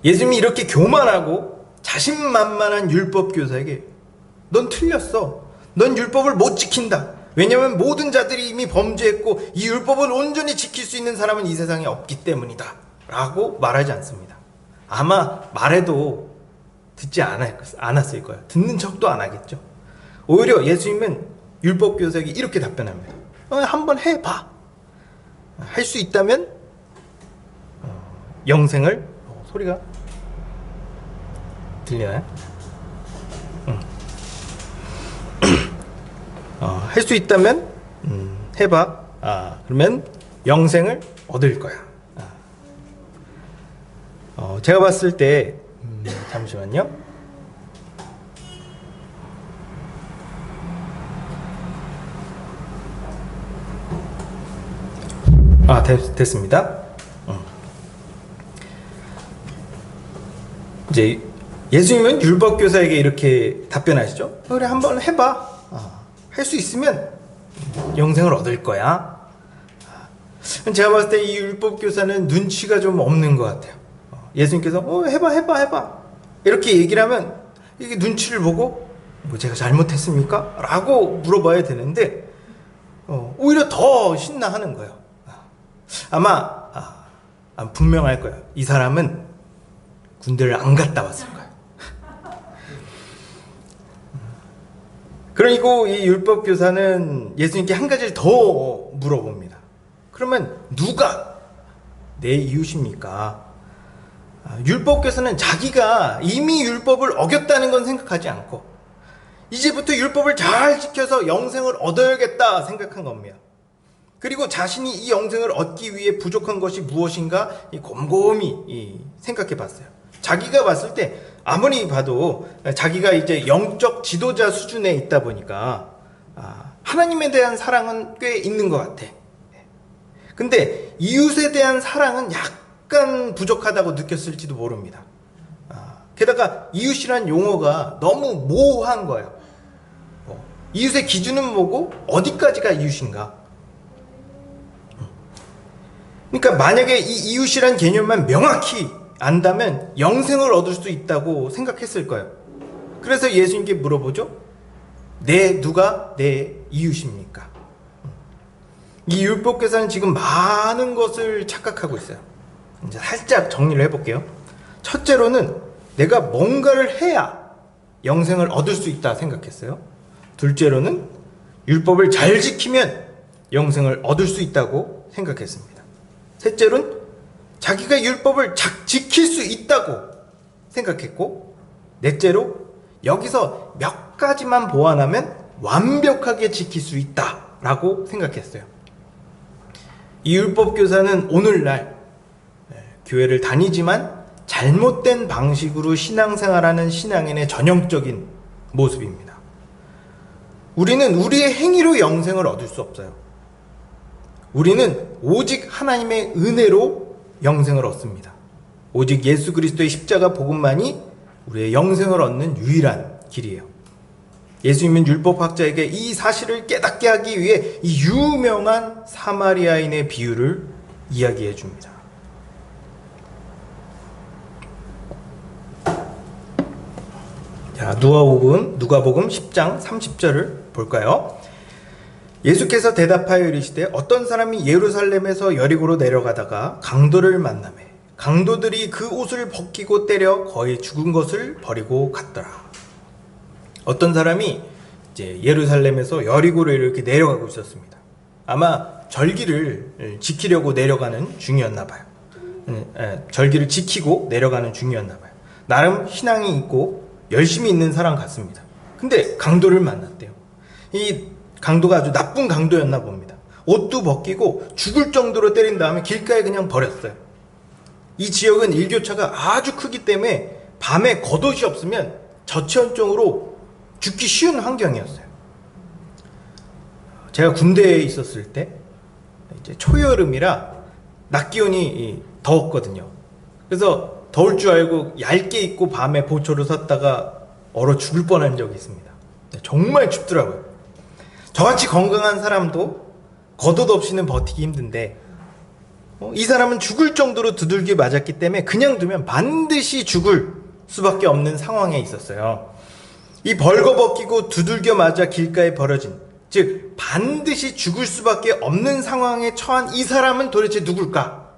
D: 예수님이 이렇게 교만하고 자신만만한 율법 교사에게 넌 틀렸어. 넌 율법을 못 지킨다. 왜냐하면 모든 자들이 이미 범죄했고 이 율법을 온전히 지킬 수 있는 사람은 이 세상에 없기 때문이다 라고 말하지 않습니다. 아마 말해도 듣지 않았을 거예요. 듣는 척도 안 하겠죠. 오히려 예수님은 율법 교사에게 이렇게 답변합니다. 한번 해봐. 할 수 있다면 영생을 소리가 들리나요? 할 수 있다면 해봐. 그러면 영생을 얻을 거야. 제가 봤을 때 잠시만요. 됐습니다. 이제 예수님은 율법 교사에게 이렇게 답변하시죠. 그래 한번 해봐. 할 수 있으면 영생을 얻을 거야. 제가 봤을 때 이 율법 교사는 눈치가 좀 없는 것 같아요. 예수님께서 해봐 이렇게 얘기를 하면 이게 눈치를 보고 제가 잘못했습니까? 라고 물어봐야 아마 분명할 거예요. 이 사람은 군대를 안 갔다 왔을 거예요. 그리고 이 율법 교사는 예수님께 한 가지를 더 물어봅니다. 그러면 누가 내 이웃입니까? 율법 교사는 자기가 이미 율법을 어겼다는 건 생각하지 않고 이제부터 율법을 잘 지켜서 영생을 얻어야겠다 생각한 겁니다. 그리고 자신이 이 영생을 얻기 위해 부족한 것이 무엇인가 곰곰이 생각해 봤어요. 자기가 봤을 때 아무리 봐도 자기가 이제 영적 지도자 수준에 있다 보니까 하나님에 대한 사랑은 꽤 있는 것 같아. 근데 이웃에 대한 사랑은 약간 부족하다고 느꼈을지도 모릅니다. 게다가 이웃이란 용어가 너무 모호한 거예요. 이웃의 기준은 뭐고 어디까지가 이웃인가? 그러니까 만약에 이 이웃이란 개념만 명확히 안다면 영생을 얻을 수 있다고 생각했을 거예요. 그래서 예수님께 물어보죠. 누가 내 이웃입니까? 이 율법교사는 지금 많은 것을 착각하고 있어요. 이제 살짝 정리를 해볼게요. 첫째로는 내가 뭔가를 해야 영생을 얻을 수 있다 생각했어요. 둘째로는 율법을 잘 지키면 영생을 얻을 수 있다고 생각했습니다. 셋째로는 자기가 율법을 지킬 수 있다고 생각했고, 넷째로 여기서 몇 가지만 보완하면 완벽하게 지킬 수 있다라고 생각했어요. 이 율법교사는 오늘날 교회를 다니지만 잘못된 방식으로 신앙생활하는 신앙인의 전형적인 모습입니다. 우리는 우리의 행위로 영생을 얻을 수 없어요. 우리는 오직 하나님의 은혜로 영생을 얻습니다. 오직 예수 그리스도의 십자가 복음만이 우리의 영생을 얻는 유일한 길이에요. 예수님은 율법학자에게 이 사실을 깨닫게 하기 위해 이 유명한 사마리아인의 비유를 이야기해 줍니다. 자, 누가복음 10장 30절을 볼까요? 예수께서 대답하여 이르시되 어떤 사람이 예루살렘에서 여리고로 내려가다가 강도를 만나매 강도들이 그 옷을 벗기고 때려 거의 죽은 것을 버리고 갔더라. 어떤 사람이 이제 예루살렘에서 여리고로 이렇게 내려가고 있었습니다. 아마 절기를 지키려고 내려가는 중이었나 봐요. 절기를 지키고 내려가는 중이었나 봐요. 나름 신앙이 있고 열심히 있는 사람 같습니다. 근데 강도를 만났대요. 이 강도가 아주 나쁜 강도였나 봅니다. 옷도 벗기고 죽을 정도로 때린 다음에 길가에 그냥 버렸어요. 이 지역은 일교차가 아주 크기 때문에 밤에 겉옷이 없으면 저체온증으로 죽기 쉬운 환경이었어요. 제가 군대에 있었을 때 이제 초여름이라 낮 기온이 더웠거든요. 그래서 더울 줄 알고 얇게 입고 밤에 보초를 섰다가 얼어 죽을 뻔한 적이 있습니다. 정말 춥더라고요. 저같이 건강한 사람도 겉옷 없이는 버티기 힘든데 이 사람은 죽을 정도로 두들겨 맞았기 때문에 그냥 두면 반드시 죽을 수밖에 없는 상황에 있었어요. 이 벌거벗기고 두들겨 맞아 길가에 버려진, 즉 반드시 죽을 수밖에 없는 상황에 처한 이 사람은 도대체 누굴까?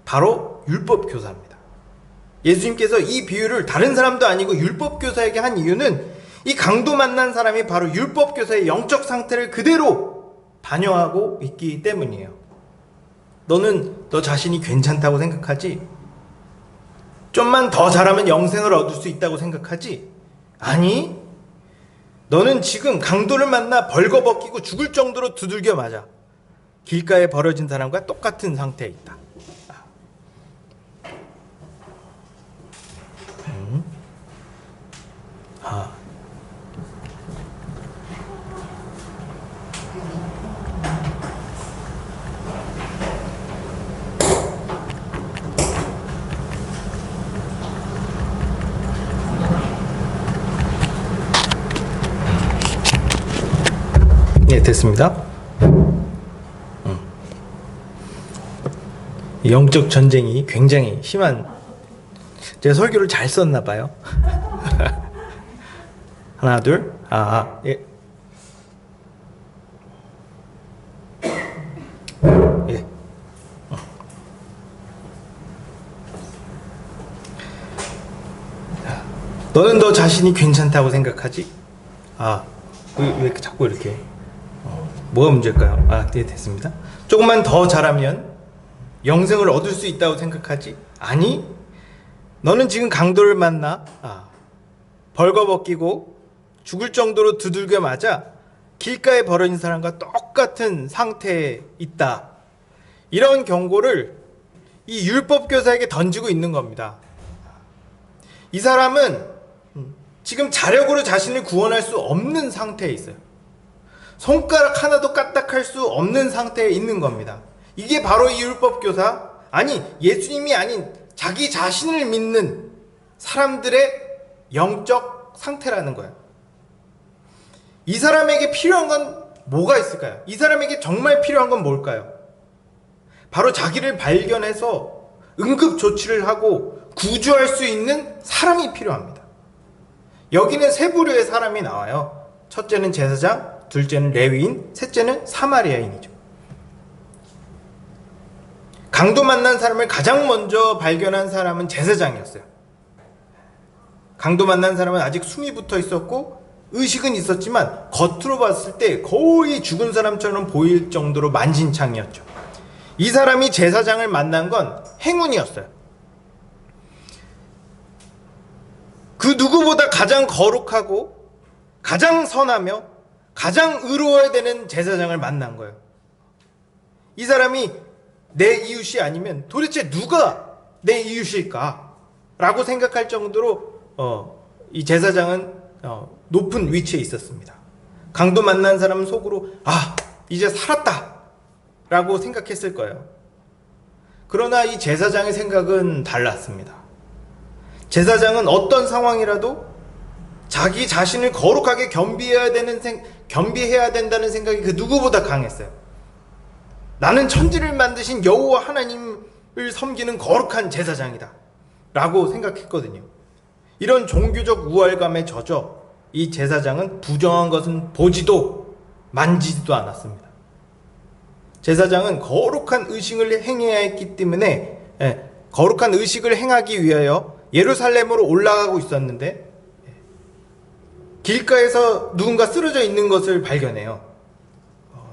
D: 바로 율법교사입니다. 예수님께서 이 비유를 다른 사람도 아니고 율법교사에게 한 이유는 이 강도 만난 사람이 바로 율법교사의 영적 상태를 그대로 반영하고 있기 때문이에요. 너는 너 자신이 괜찮다고 생각하지? 좀만 더 잘하면 영생을 얻을 수 있다고 생각하지? 아니, 너는 지금 강도를 만나 벌거벗기고 죽을 정도로 두들겨 맞아 길가에 버려진 사람과 똑같은 상태에 있다. 네, 됐습니다. 영적 전쟁이 굉장히 심한, 제가 설교를 잘 썼나 봐요. 하나, 둘, 예. 예. 너는 너 자신이 괜찮다고 생각하지? 왜 이렇게 자꾸 이렇게 뭐가 문제일까요? 네, 됐습니다. 조금만 더 잘하면 영생을 얻을 수 있다고 생각하지? 아니, 너는 지금 강도를 만나 벌거벗기고 죽을 정도로 두들겨 맞아 길가에 버려진 사람과 똑같은 상태에 있다. 이런 경고를 이 율법교사에게 던지고 있는 겁니다. 이 사람은 지금 자력으로 자신을 구원할 수 없는 상태에 있어요. 손가락 하나도 까딱할 수 없는 상태에 있는 겁니다. 이게 바로 이 율법교사, 아니 예수님이 아닌 자기 자신을 믿는 사람들의 영적 상태라는 거예요. 이 사람에게 필요한 건 뭐가 있을까요? 이 사람에게 정말 필요한 건 뭘까요? 바로 자기를 발견해서 응급 조치를 하고 구조할 수 있는 사람이 필요합니다. 여기는 세 부류의 사람이 나와요. 첫째는 제사장, 둘째는 레위인, 셋째는 사마리아인이죠. 강도 만난 사람을 가장 먼저 발견한 사람은 제사장이었어요. 강도 만난 사람은 아직 숨이 붙어 있었고 의식은 있었지만 겉으로 봤을 때 거의 죽은 사람처럼 보일 정도로 만신창이었죠. 이 사람이 제사장을 만난 건 행운이었어요. 그 누구보다 가장 거룩하고 가장 선하며 가장 의로워야 되는 제사장을 만난 거예요. 이 사람이 내 이웃이 아니면 도대체 누가 내 이웃일까? 라고 생각할 정도로 이 제사장은 높은 위치에 있었습니다. 강도 만난 사람은 속으로 이제 살았다 라고 생각했을 거예요. 그러나 이 제사장의 생각은 달랐습니다. 제사장은 어떤 상황이라도 자기 자신을 거룩하게 겸비해야 된다는 생각이 그 누구보다 강했어요. 나는 천지를 만드신 여호와 하나님을 섬기는 거룩한 제사장이다 라고 생각했거든요. 이런 종교적 우월감에 젖어 이 제사장은 부정한 것은 보지도 만지지도 않았습니다. 제사장은 거룩한 의식을 행해야 했기 때문에 거룩한 의식을 행하기 위하여 예루살렘으로 올라가고 있었는데 길가에서 누군가 쓰러져 있는 것을 발견해요.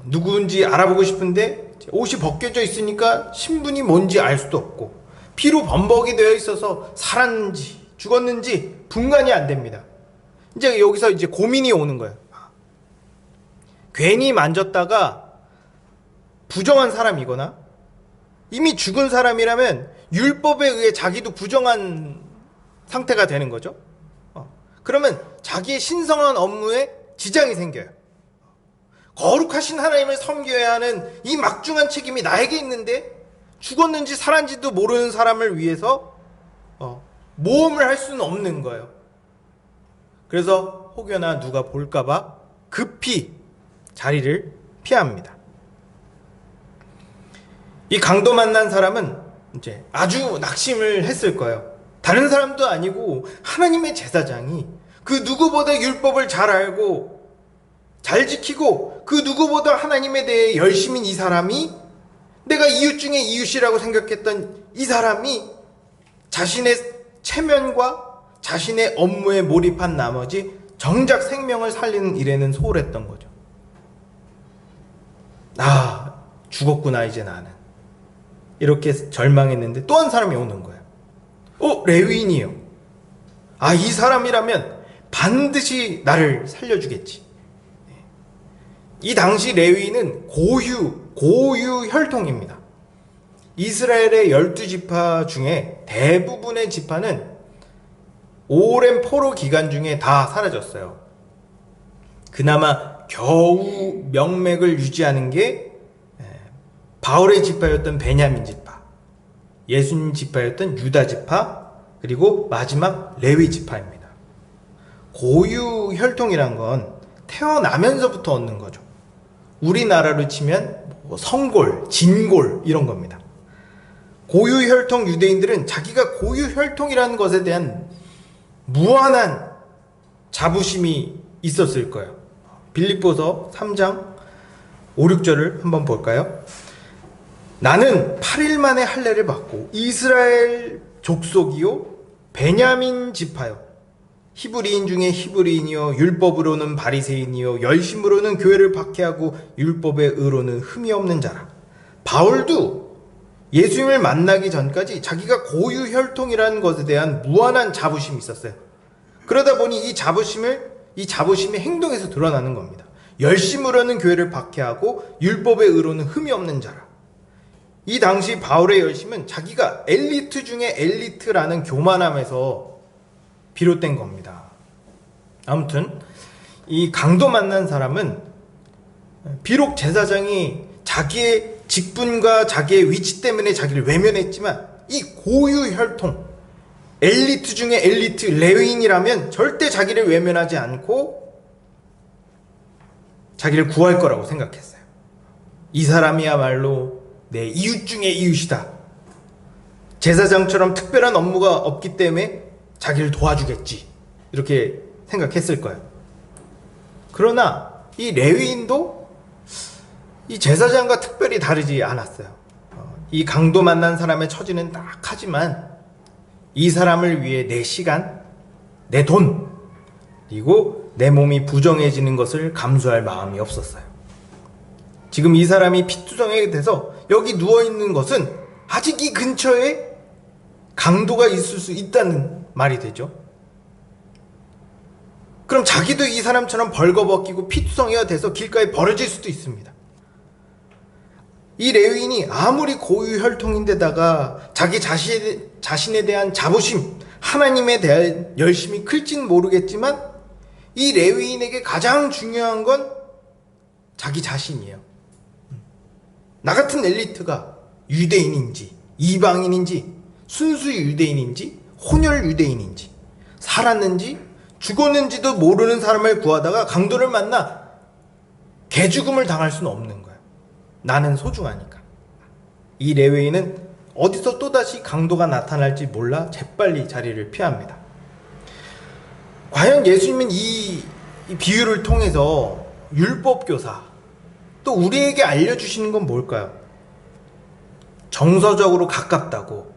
D: 누구인지 알아보고 싶은데 옷이 벗겨져 있으니까 신분이 뭔지 알 수도 없고 피로 범벅이 되어 있어서 살았는지 죽었는지 분간이 안 됩니다. 이제 여기서 고민이 오는 거예요. 괜히 만졌다가 부정한 사람이거나 이미 죽은 사람이라면 율법에 의해 자기도 부정한 상태가 되는 거죠. 그러면 자기의 신성한 업무에 지장이 생겨요. 거룩하신 하나님을 섬겨야 하는 이 막중한 책임이 나에게 있는데 죽었는지 살았는지도 모르는 사람을 위해서 모험을 할 수는 없는 거예요. 그래서 혹여나 누가 볼까봐 급히 자리를 피합니다. 이 강도 만난 사람은 이제 아주 낙심을 했을 거예요. 다른 사람도 아니고 하나님의 제사장이 그 누구보다 율법을 잘 알고 잘 지키고 그 누구보다 하나님에 대해 열심인 이 사람이, 내가 이웃 중에 이웃이라고 생각했던 이 사람이 자신의 체면과 자신의 업무에 몰입한 나머지 정작 생명을 살리는 일에는 소홀했던 거죠. 죽었구나 이제 나는. 이렇게 절망했는데 또 한 사람이 오는 거예요. 레위인이요. 이 사람이라면 반드시 나를 살려주겠지. 이 당시 레위인은 고유 혈통입니다. 이스라엘의 12지파 중에 대부분의 지파는 오랜 포로 기간 중에 다 사라졌어요. 그나마 겨우 명맥을 유지하는 게 바울의 지파였던 베냐민 지파, 예수님 지파였던 유다 지파, 그리고 마지막 레위 지파입니다. 고유 혈통이란 건 태어나면서부터 얻는 거죠. 우리나라로 치면 성골, 진골 이런 겁니다. 고유 혈통 유대인들은 자기가 고유 혈통이라는 것에 대한 무한한 자부심이 있었을 거예요. 빌립보서 3장 5, 6절을 한번 볼까요? 나는 8일 만에 할례를 받고 이스라엘 족속이요 베냐민 지파요 히브리인 중에 히브리인이요 율법으로는 바리새인이요 열심으로는 교회를 박해하고 율법의 의로는 흠이 없는 자라. 바울도 예수님을 만나기 전까지 자기가 고유혈통이라는 것에 대한 무한한 자부심이 있었어요. 그러다 보니 이 자부심이 행동에서 드러나는 겁니다. 열심으로는 교회를 박해하고 율법의 의로는 흠이 없는 자라. 이 당시 바울의 열심은 자기가 엘리트 중에 엘리트라는 교만함에서 비롯된 겁니다. 아무튼 이 강도 만난 사람은 비록 제사장이 자기의 직분과 자기의 위치 때문에 자기를 외면했지만 이 고유 혈통 엘리트 중에 엘리트 레위인이라면 절대 자기를 외면하지 않고 자기를 구할 거라고 생각했어요. 이 사람이야말로 내 이웃 중에 이웃이다. 제사장처럼 특별한 업무가 없기 때문에 자기를 도와주겠지. 이렇게 생각했을 거예요. 그러나 이 레위인도 이 제사장과 특별히 다르지 않았어요. 이 강도 만난 사람의 처지는 딱하지만 이 사람을 위해 내 시간, 내 돈, 그리고 내 몸이 부정해지는 것을 감수할 마음이 없었어요. 지금 이 사람이 피투성이게 돼서 여기 누워있는 것은 아직 이 근처에 강도가 있을 수 있다는 말이 되죠. 그럼 자기도 이 사람처럼 벌거벗기고 피투성이가 돼서 길가에 버려질 수도 있습니다. 이 레위인이 아무리 고유 혈통인데다가 자기 자신에 대한 자부심, 하나님에 대한 열심이 클진 모르겠지만 이 레위인에게 가장 중요한 건 자기 자신이에요. 나 같은 엘리트가 유대인인지 이방인인지 순수 유대인인지 혼혈 유대인인지 살았는지 죽었는지도 모르는 사람을 구하다가 강도를 만나 개죽음을 당할 수는 없는 거예요. 나는 소중하니까. 이 레위인은 어디서 또다시 강도가 나타날지 몰라 재빨리 자리를 피합니다. 과연 예수님은 이 비유를 통해서 율법교사 또 우리에게 알려주시는 건 뭘까요? 정서적으로 가깝다고,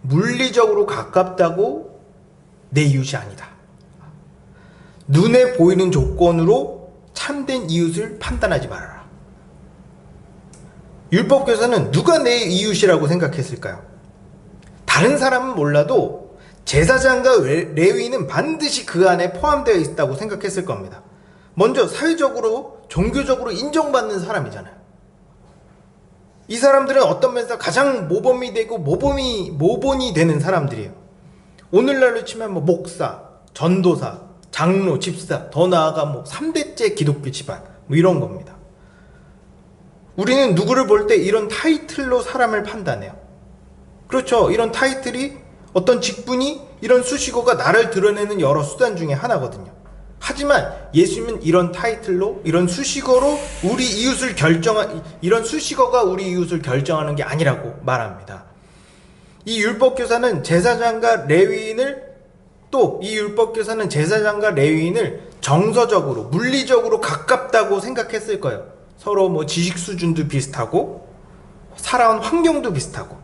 D: 물리적으로 가깝다고 내 이웃이 아니다. 눈에 보이는 조건으로 참된 이웃을 판단하지 말아라. 율법교사는 누가 내 이웃이라고 생각했을까요? 다른 사람은 몰라도 제사장과 레위인은 반드시 그 안에 포함되어 있다고 생각했을 겁니다. 먼저 사회적으로 종교적으로 인정받는 사람이잖아요. 이 사람들은 어떤 면에서 가장 모범이 되고 모본이 되는 사람들이에요. 오늘날로 치면 목사, 전도사, 장로, 집사, 더 나아가 3대째 기독교 집안 이런 겁니다. 우리는 누구를 볼 때 이런 타이틀로 사람을 판단해요. 그렇죠. 이런 타이틀이 어떤 직분이 이런 수식어가 나를 드러내는 여러 수단 중에 하나거든요. 하지만 예수님은 이런 타이틀로 이런 수식어로 이런 수식어가 우리 이웃을 결정하는 게 아니라고 말합니다. 이 율법교사는 제사장과 레위인을 정서적으로 물리적으로 가깝다고 생각했을 거예요. 서로 지식 수준도 비슷하고 살아온 환경도 비슷하고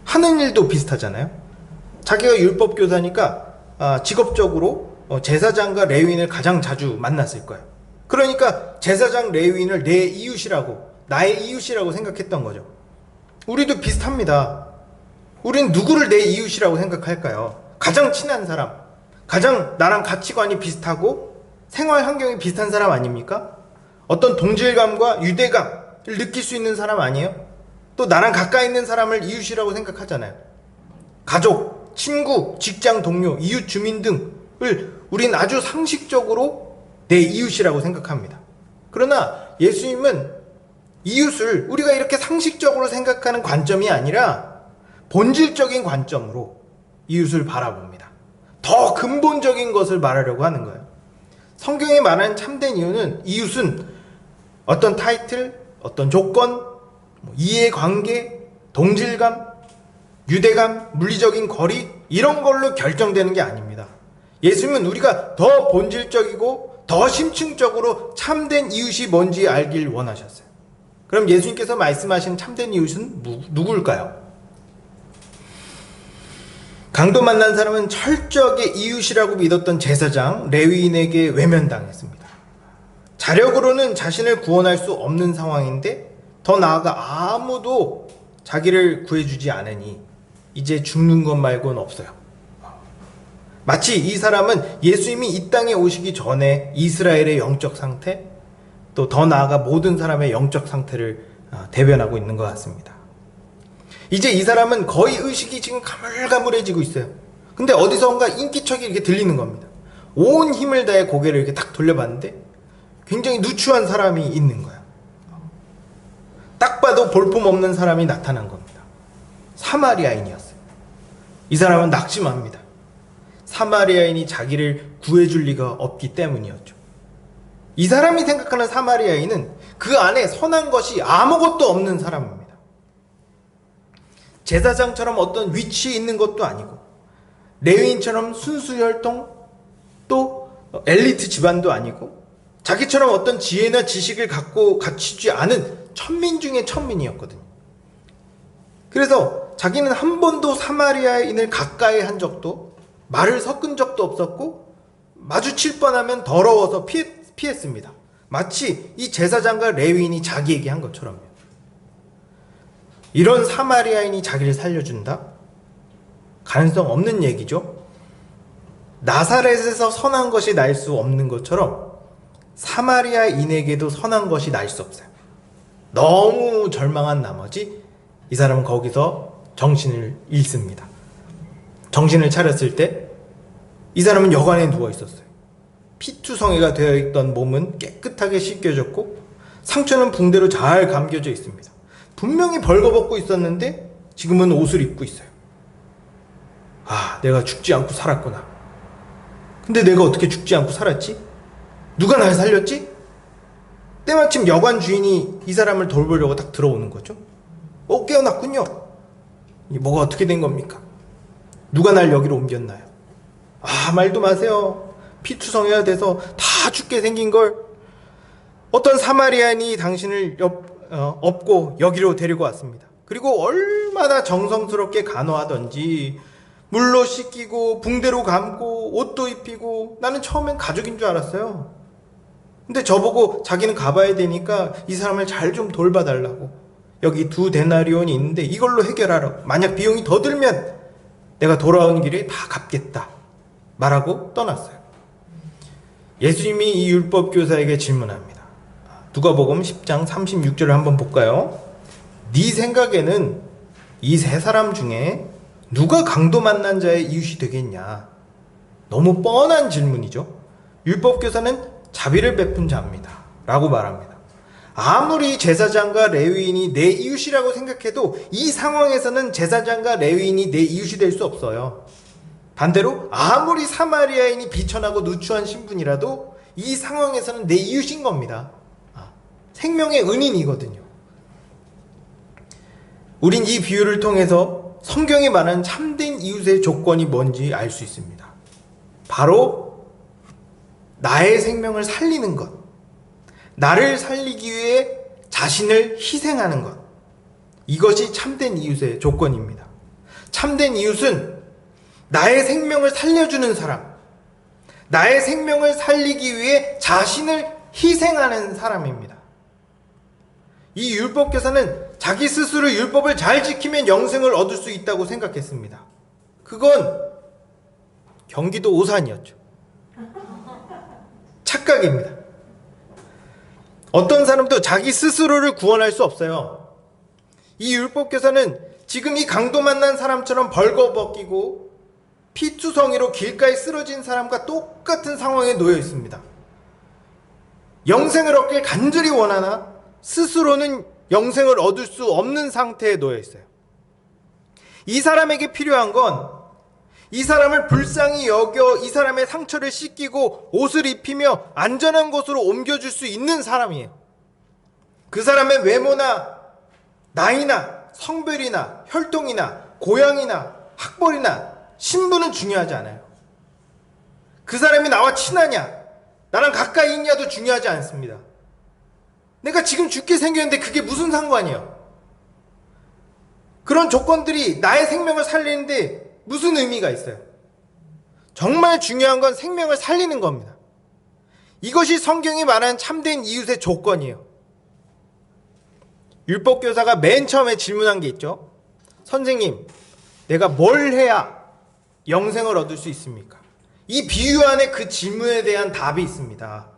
D: 하는 일도 비슷하잖아요. 자기가 율법교사니까 직업적으로 제사장과 레위인을 가장 자주 만났을 거예요. 그러니까 제사장 레위인을 내 이웃이라고, 나의 이웃이라고 생각했던 거죠. 우리도 비슷합니다. 우린 누구를 내 이웃이라고 생각할까요? 가장 친한 사람, 가장 나랑 가치관이 비슷하고 생활 환경이 비슷한 사람 아닙니까? 어떤 동질감과 유대감을 느낄 수 있는 사람 아니에요? 또 나랑 가까이 있는 사람을 이웃이라고 생각하잖아요. 가족, 친구, 직장 동료, 이웃 주민 등을 우린 아주 상식적으로 내 이웃이라고 생각합니다. 그러나 예수님은 이웃을 우리가 이렇게 상식적으로 생각하는 관점이 아니라 본질적인 관점으로 이웃을 바라봅니다. 더 근본적인 것을 말하려고 하는 거예요. 성경이 말하는 참된 이웃은 어떤 타이틀, 어떤 조건, 이해관계, 동질감, 유대감, 물리적인 거리 이런 걸로 결정되는 게 아닙니다. 예수님은 우리가 더 본질적이고 더 심층적으로 참된 이웃이 뭔지 알길 원하셨어요. 그럼 예수님께서 말씀하신 참된 이웃은 누구일까요? 강도 만난 사람은 철저하게 이웃이라고 믿었던 제사장 레위인에게 외면당했습니다. 자력으로는 자신을 구원할 수 없는 상황인데 더 나아가 아무도 자기를 구해주지 않으니 이제 죽는 것 말고는 없어요. 마치 이 사람은 예수님이 이 땅에 오시기 전에 이스라엘의 영적 상태, 또 더 나아가 모든 사람의 영적 상태를 대변하고 있는 것 같습니다. 이제 이 사람은 거의 의식이 지금 가물가물해지고 있어요. 근데 어디선가 인기척이 이렇게 들리는 겁니다. 온 힘을 다해 고개를 이렇게 딱 돌려봤는데 굉장히 누추한 사람이 있는 거야. 딱 봐도 볼품없는 사람이 나타난 겁니다. 사마리아인이었어요. 이 사람은 낙심합니다. 사마리아인이 자기를 구해줄 리가 없기 때문이었죠. 이 사람이 생각하는 사마리아인은 그 안에 선한 것이 아무것도 없는 사람입니다. 제사장처럼 어떤 위치에 있는 것도 아니고 레위인처럼 순수혈통 또 엘리트 집안도 아니고 자기처럼 어떤 지혜나 지식을 갖추지 않은 천민 중에 천민이었거든요. 그래서 자기는 한 번도 사마리아인을 가까이 한 적도 말을 섞은 적도 없었고 마주칠 뻔하면 더러워서 피했습니다. 마치 이 제사장과 레위인이 자기에게 한 것처럼요. 이런 사마리아인이 자기를 살려준다? 가능성 없는 얘기죠. 나사렛에서 선한 것이 날 수 없는 것처럼 사마리아인에게도 선한 것이 날 수 없어요. 너무 절망한 나머지 이 사람은 거기서 정신을 잃습니다. 정신을 차렸을 때 이 사람은 여관에 누워 있었어요. 피투성이가 되어 있던 몸은 깨끗하게 씻겨졌고 상처는 붕대로 잘 감겨져 있습니다. 분명히 벌거벗고 있었는데 지금은 옷을 입고 있어요. 아, 내가 죽지 않고 살았구나. 근데 내가 어떻게 죽지 않고 살았지? 누가 날 살렸지? 때마침 여관 주인이 이 사람을 돌보려고 딱 들어오는 거죠. 깨어났군요. 뭐가 어떻게 된 겁니까? 누가 날 여기로 옮겼나요? 아, 말도 마세요. 피투성이가 돼서 다 죽게 생긴 걸 어떤 사마리아인이 당신을 업고 여기로 데리고 왔습니다. 그리고 얼마나 정성스럽게 간호하던지 물로 씻기고 붕대로 감고 옷도 입히고 나는 처음엔 가족인 줄 알았어요. 근데 저보고 자기는 가봐야 되니까 이 사람을 잘 좀 돌봐달라고 여기 2데나리온이 있는데 이걸로 해결하라고 만약 비용이 더 들면 내가 돌아오는 길에 다 갚겠다 말하고 떠났어요. 예수님이 이 율법교사에게 질문합니다. 누가복음 10장 36절을 한번 볼까요? 네 생각에는 이 세 사람 중에 누가 강도 만난 자의 이웃이 되겠냐? 너무 뻔한 질문이죠. 율법교사는 자비를 베푼 자입니다. 라고 말합니다. 아무리 제사장과 레위인이 내 이웃이라고 생각해도 이 상황에서는 제사장과 레위인이 내 이웃이 될 수 없어요. 반대로 아무리 사마리아인이 비천하고 누추한 신분이라도 이 상황에서는 내 이웃인 겁니다. 생명의 은인이거든요. 우린 이 비유를 통해서 성경이 말하는 참된 이웃의 조건이 뭔지 알 수 있습니다. 바로 나의 생명을 살리는 것, 나를 살리기 위해 자신을 희생하는 것, 이것이 참된 이웃의 조건입니다. 참된 이웃은 나의 생명을 살려주는 사람, 나의 생명을 살리기 위해 자신을 희생하는 사람입니다. 이 율법교사는 자기 스스로 율법을 잘 지키면 영생을 얻을 수 있다고 생각했습니다. 그건 경기도 오산이었죠. 착각입니다. 어떤 사람도 자기 스스로를 구원할 수 없어요. 이 율법교사는 지금 이 강도 만난 사람처럼 벌거벗기고 피투성이로 길가에 쓰러진 사람과 똑같은 상황에 놓여 있습니다. 영생을 얻길 간절히 원하나 스스로는 영생을 얻을 수 없는 상태에 놓여 있어요. 이 사람에게 필요한 건 이 사람을 불쌍히 여겨 이 사람의 상처를 씻기고 옷을 입히며 안전한 곳으로 옮겨줄 수 있는 사람이에요. 그 사람의 외모나 나이나 성별이나 혈통이나 고향이나 학벌이나 신분은 중요하지 않아요. 그 사람이 나와 친하냐, 나랑 가까이 있냐도 중요하지 않습니다. 내가 지금 죽게 생겼는데 그게 무슨 상관이에요? 그런 조건들이 나의 생명을 살리는데 무슨 의미가 있어요? 정말 중요한 건 생명을 살리는 겁니다. 이것이 성경이 말하는 참된 이웃의 조건이에요. 율법교사가 맨 처음에 질문한 게 있죠. 선생님, 내가 뭘 해야 영생을 얻을 수 있습니까? 이 비유 안에 그 질문에 대한 답이 있습니다.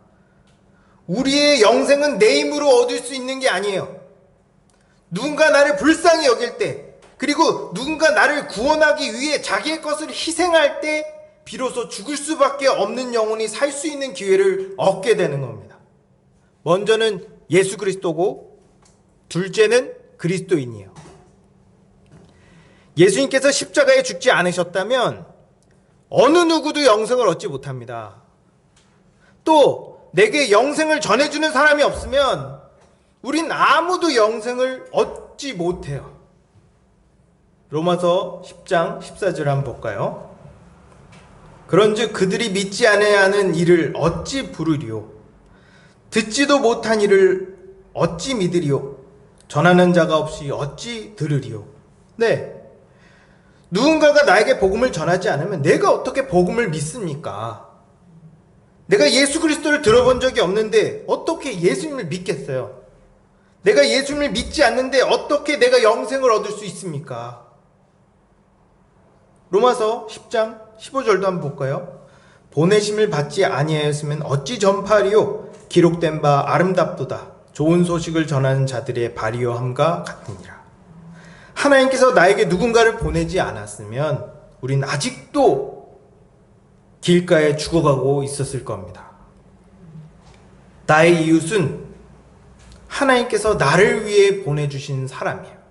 D: 우리의 영생은 내 힘으로 얻을 수 있는 게 아니에요. 누군가 나를 불쌍히 여길 때, 그리고 누군가 나를 구원하기 위해 자기의 것을 희생할 때 비로소 죽을 수밖에 없는 영혼이 살 수 있는 기회를 얻게 되는 겁니다. 먼저는 예수 그리스도고 둘째는 그리스도인이에요. 예수님께서 십자가에 죽지 않으셨다면 어느 누구도 영생을 얻지 못합니다. 또 내게 영생을 전해주는 사람이 없으면 우린 아무도 영생을 얻지 못해요. 로마서 10장 14절 한번 볼까요? 그런즉 그들이 믿지 아니하는 이를 어찌 부르리요? 듣지도 못한 이를 어찌 믿으리요? 전하는 자가 없이 어찌 들으리요? 네, 누군가가 나에게 복음을 전하지 않으면 내가 어떻게 복음을 믿습니까? 내가 예수 그리스도를 들어본 적이 없는데 어떻게 예수님을 믿겠어요? 내가 예수님을 믿지 않는데 어떻게 내가 영생을 얻을 수 있습니까? 로마서 10장 15절도 한번 볼까요? 보내심을 받지 아니하였으면 어찌 전파하리요? 기록된 바 아름답도다. 좋은 소식을 전하는 자들의 발이요 함과 같으니라. 하나님께서 나에게 누군가를 보내지 않았으면 우린 아직도 길가에 죽어가고 있었을 겁니다. 나의 이웃은 하나님께서 나를 위해 보내주신 사람이에요.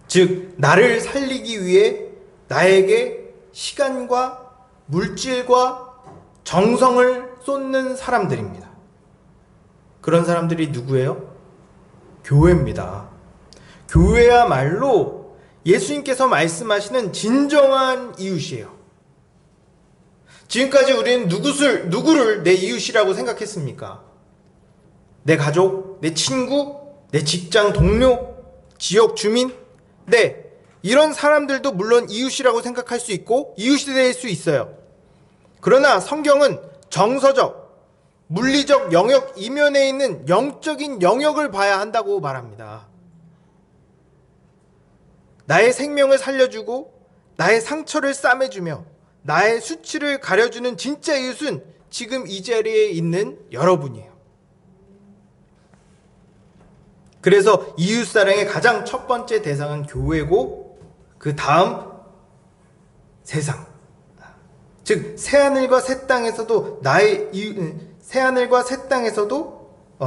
D: 즉 나를 살리기 위해 나에게 시간과 물질과 정성을 쏟는 사람들입니다. 그런 사람들이 누구예요? 교회입니다. 교회야말로 예수님께서 말씀하시는 진정한 이웃이에요. 지금까지 우리는 누구를 내 이웃이라고 생각했습니까? 내 가족, 내 친구, 내 직장 동료, 지역 주민? 네, 이런 사람들도 물론 이웃이라고 생각할 수 있고 이웃이 될 수 있어요. 그러나 성경은 정서적, 물리적 영역 이면에 있는 영적인 영역을 봐야 한다고 말합니다. 나의 생명을 살려주고 나의 상처를 싸매주며 나의 수치를 가려주는 진짜 이웃은 지금 이 자리에 있는 여러분이에요. 그래서 이웃사랑의 가장 첫 번째 대상은 교회고 그 다음 세상. 즉 새하늘과 새 땅에서도 나의 새하늘과 새 땅에서도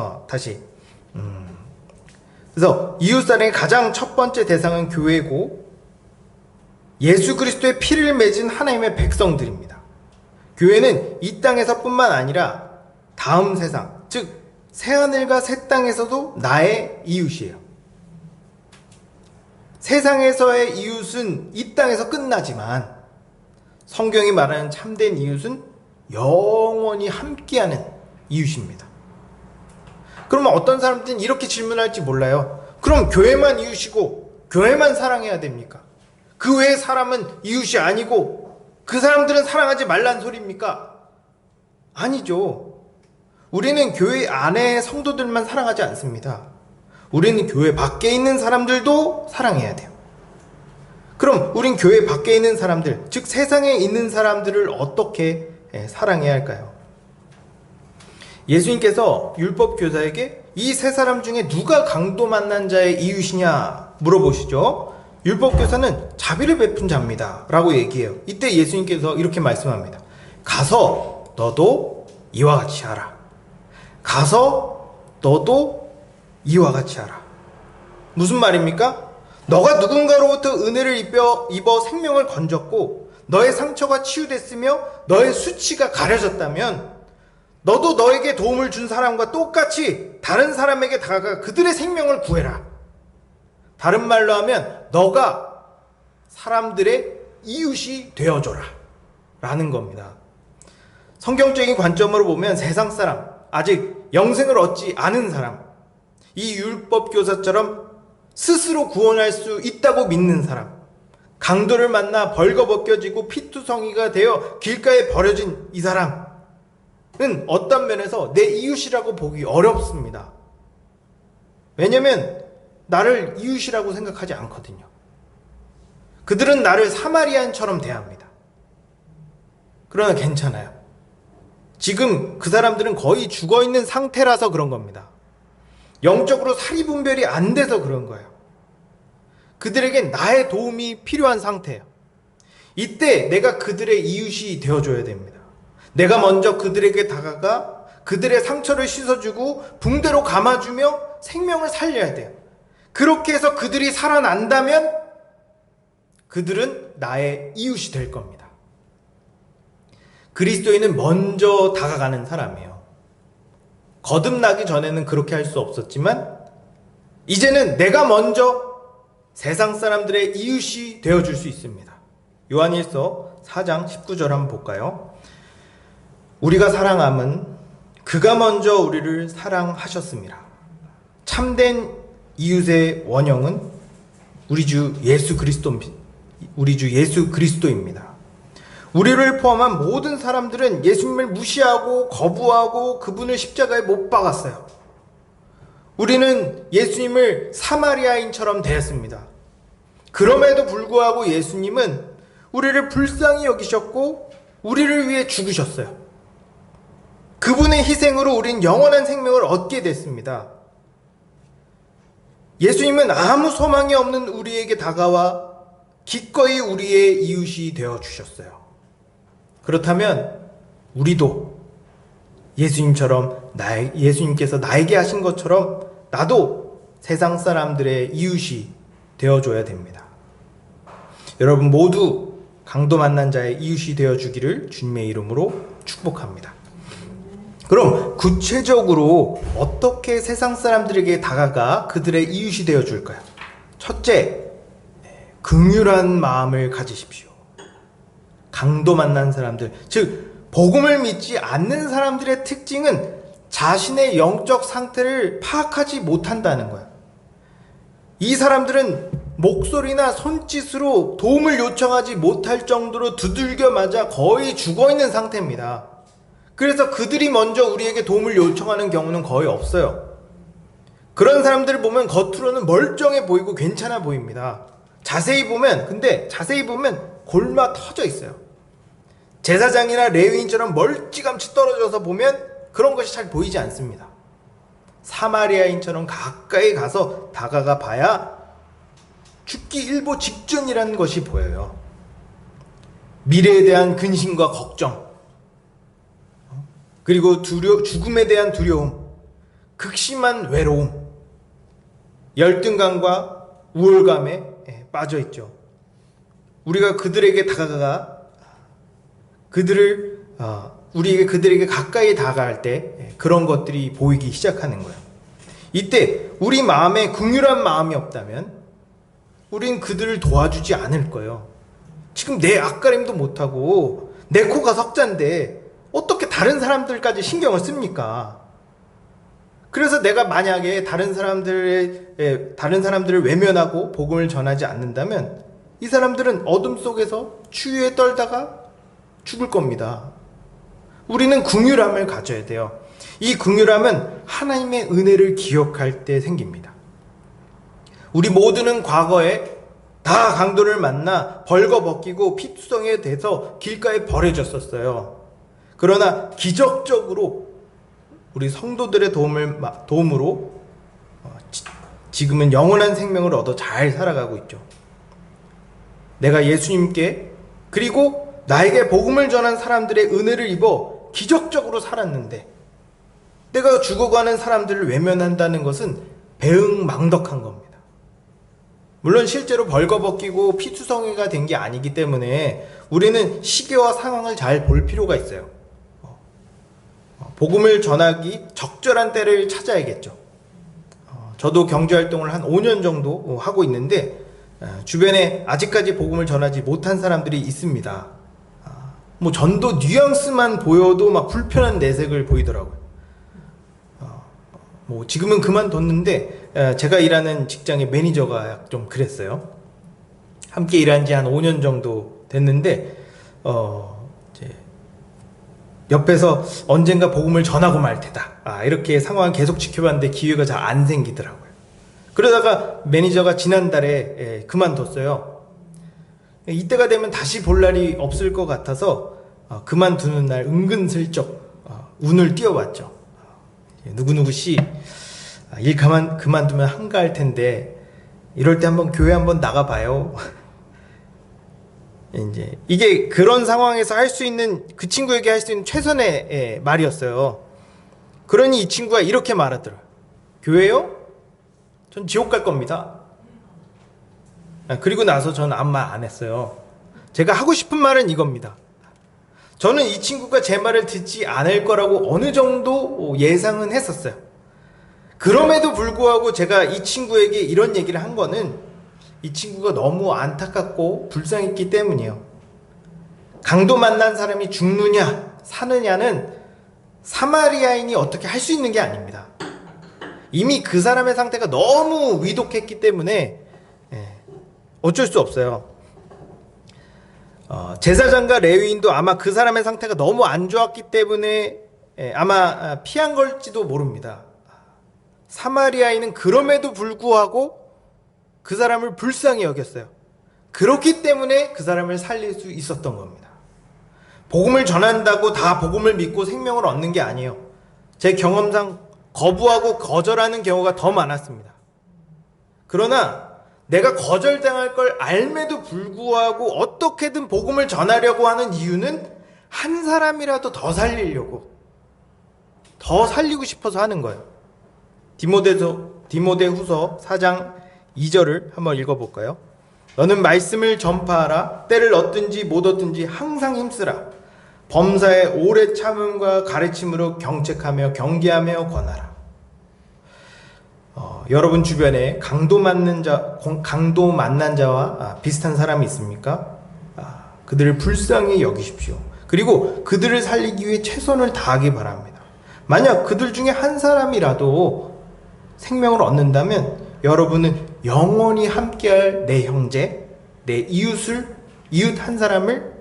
D: 그래서 이웃사랑의 가장 첫 번째 대상은 교회고 예수 그리스도의 피를 맺은 하나님의 백성들입니다. 교회는 이 땅에서뿐만 아니라 다음 세상, 즉 새하늘과 새 땅에서도 나의 이웃이에요. 세상에서의 이웃은 이 땅에서 끝나지만 성경이 말하는 참된 이웃은 영원히 함께하는 이웃입니다. 그러면 어떤 사람들은 이렇게 질문할지 몰라요. 그럼 교회만 이웃이고 교회만 사랑해야 됩니까? 그 외의 사람은 이웃이 아니고 그 사람들은 사랑하지 말란 소리입니까? 아니죠. 우리는 교회 안에 성도들만 사랑하지 않습니다. 우리는 교회 밖에 있는 사람들도 사랑해야 돼요. 그럼 우린 교회 밖에 있는 사람들, 즉 세상에 있는 사람들을 어떻게 사랑해야 할까요? 예수님께서 율법교사에게 이 세 사람 중에 누가 강도 만난 자의 이웃이냐 물어보시죠. 율법교사는 자비를 베푼 자입니다 라고 얘기해요. 이때 예수님께서 이렇게 말씀합니다. 가서 너도 이와 같이 하라. 가서 너도 이와 같이 하라. 무슨 말입니까? 너가 누군가로부터 은혜를 입어 생명을 건졌고 너의 상처가 치유됐으며 너의 수치가 가려졌다면 너도 너에게 도움을 준 사람과 똑같이 다른 사람에게 다가가 그들의 생명을 구해라. 다른 말로 하면 너가 사람들의 이웃이 되어줘라 라는 겁니다. 성경적인 관점으로 보면 세상 사람, 아직 영생을 얻지 않은 사람, 이 율법교사처럼 스스로 구원할 수 있다고 믿는 사람, 강도를 만나 벌거벗겨지고 피투성이가 되어 길가에 버려진 이 사람은 어떤 면에서 내 이웃이라고 보기 어렵습니다. 왜냐면 나를 이웃이라고 생각하지 않거든요. 그들은 나를 사마리아인처럼 대합니다. 그러나 괜찮아요. 지금 그 사람들은 거의 죽어있는 상태라서 그런 겁니다. 영적으로 사리분별이 안 돼서 그런 거예요. 그들에겐 나의 도움이 필요한 상태예요. 이때 내가 그들의 이웃이 되어줘야 됩니다. 내가 먼저 그들에게 다가가 그들의 상처를 씻어주고 붕대로 감아주며 생명을 살려야 돼요. 그렇게 해서 그들이 살아난다면 그들은 나의 이웃이 될 겁니다. 그리스도인은 먼저 다가가는 사람이에요. 거듭나기 전에는 그렇게 할 수 없었지만 이제는 내가 먼저 세상 사람들의 이웃이 되어줄 수 있습니다. 요한일서 4장 19절 한번 볼까요? 우리가 사랑함은 그가 먼저 우리를 사랑하셨습니다. 참된 이웃의 원형은 우리 주 예수 그리스도입니다. 우리를 포함한 모든 사람들은 예수님을 무시하고 거부하고 그분을 십자가에 못 박았어요. 우리는 예수님을 사마리아인처럼 대했습니다. 그럼에도 불구하고 예수님은 우리를 불쌍히 여기셨고 우리를 위해 죽으셨어요. 그분의 희생으로 우린 영원한 생명을 얻게 됐습니다. 예수님은 아무 소망이 없는 우리에게 다가와 기꺼이 우리의 이웃이 되어주셨어요. 그렇다면 우리도 예수님께서 나에게 하신 것처럼 나도 세상 사람들의 이웃이 되어줘야 됩니다. 여러분 모두 강도 만난 자의 이웃이 되어주기를 주님의 이름으로 축복합니다. 그럼 구체적으로 어떻게 세상 사람들에게 다가가 그들의 이웃이 되어줄까요? 첫째, 긍휼한 마음을 가지십시오. 강도 만난 사람들, 즉 복음을 믿지 않는 사람들의 특징은 자신의 영적 상태를 파악하지 못한다는 거야. 이 사람들은 목소리나 손짓으로 도움을 요청하지 못할 정도로 두들겨 맞아 거의 죽어있는 상태입니다. 그래서 그들이 먼저 우리에게 도움을 요청하는 경우는 거의 없어요. 그런 사람들을 보면 겉으로는 멀쩡해 보이고 괜찮아 보입니다. 자세히 보면 골마 터져 있어요. 제사장이나 레위인처럼 멀찌감치 떨어져서 보면 그런 것이 잘 보이지 않습니다. 사마리아인처럼 가까이 가서 다가가 봐야 죽기 일보 직전이라는 것이 보여요. 미래에 대한 근심과 걱정, 그리고 죽음에 대한 두려움, 극심한 외로움, 열등감과 우울감에 빠져 있죠. 우리가 그들에게 다가가 그들에게 가까이 다가갈 때 그런 것들이 보이기 시작하는 거예요. 이때 우리 마음에 긍휼한 마음이 없다면 우린 그들을 도와주지 않을 거예요. 지금 내 앞가림도 못하고 내 코가 석잔데 어떻게 다른 사람들까지 신경을 씁니까? 그래서 내가 만약에 다른 사람들을 외면하고 복음을 전하지 않는다면 이 사람들은 어둠 속에서 추위에 떨다가 죽을 겁니다. 우리는 긍휼함을 가져야 돼요. 이 긍휼함은 하나님의 은혜를 기억할 때 생깁니다. 우리 모두는 과거에 다 강도를 만나 벌거벗기고 피투성이가 돼서 길가에 버려졌었어요. 그러나 기적적으로 우리 성도들의 도움으로 지금은 영원한 생명을 얻어 잘 살아가고 있죠. 내가 예수님께 그리고 나에게 복음을 전한 사람들의 은혜를 입어 기적적으로 살았는데 내가 죽어가는 사람들을 외면한다는 것은 배은망덕한 겁니다. 물론 실제로 벌거벗기고 피투성이가 된 게 아니기 때문에 우리는 시계와 상황을 잘 볼 필요가 있어요. 복음을 전하기 적절한 때를 찾아야겠죠. 저도 경제활동을 한 5년 정도 하고 있는데 주변에 아직까지 복음을 전하지 못한 사람들이 있습니다. 뭐 전도 뉘앙스만 보여도 막 불편한 내색을 보이더라고요. 뭐 지금은 그만뒀는데 제가 일하는 직장의 매니저가 좀 그랬어요. 함께 일한 지 한 5년 정도 됐는데 이제 옆에서 언젠가 복음을 전하고 말 테다. 이렇게 상황을 계속 지켜봤는데 기회가 잘 안 생기더라고요. 그러다가 매니저가 지난달에 그만뒀어요. 이때가 되면 다시 볼 날이 없을 것 같아서 그만두는 날 은근슬쩍 운을 띄워봤죠. 누구누구 씨, 일 그만두면 한가할 텐데 이럴 때 한번 교회 한번 나가봐요. 이제 이게 그런 상황에서 할 수 있는, 그 친구에게 할 수 있는 최선의 말이었어요. 그러니 이 친구가 이렇게 말하더라고요. 교회요? 전 지옥 갈 겁니다. 그리고 나서 저는 아무 말 안 했어요. 제가 하고 싶은 말은 이겁니다. 저는 이 친구가 제 말을 듣지 않을 거라고 어느 정도 예상은 했었어요. 그럼에도 불구하고 제가 이 친구에게 이런 얘기를 한 거는 이 친구가 너무 안타깝고 불쌍했기 때문이에요. 강도 만난 사람이 죽느냐 사느냐는 사마리아인이 어떻게 할 수 있는 게 아닙니다. 이미 그 사람의 상태가 너무 위독했기 때문에 어쩔 수 없어요. 제사장과 레위인도 아마 그 사람의 상태가 너무 안 좋았기 때문에 아마 피한 걸지도 모릅니다. 사마리아인은 그럼에도 불구하고 그 사람을 불쌍히 여겼어요. 그렇기 때문에 그 사람을 살릴 수 있었던 겁니다. 복음을 전한다고 다 복음을 믿고 생명을 얻는 게 아니에요. 제 경험상 거부하고 거절하는 경우가 더 많았습니다. 그러나 내가 거절당할 걸 알매도 불구하고 어떻게든 복음을 전하려고 하는 이유는 한 사람이라도 더 살리려고, 더 살리고 싶어서 하는 거예요. 디모데후서 4장 2절을 한번 읽어볼까요? 너는 말씀을 전파하라. 때를 얻든지 못 얻든지 항상 힘쓰라. 범사에 오래 참음과 가르침으로 경책하며 경계하며 권하라. 여러분 주변에 강도 만난 자와 비슷한 사람이 있습니까? 그들을 불쌍히 여기십시오. 그리고 그들을 살리기 위해 최선을 다하기 바랍니다. 만약 그들 중에 한 사람이라도 생명을 얻는다면 여러분은 영원히 함께할 내 형제, 내 이웃 한 사람을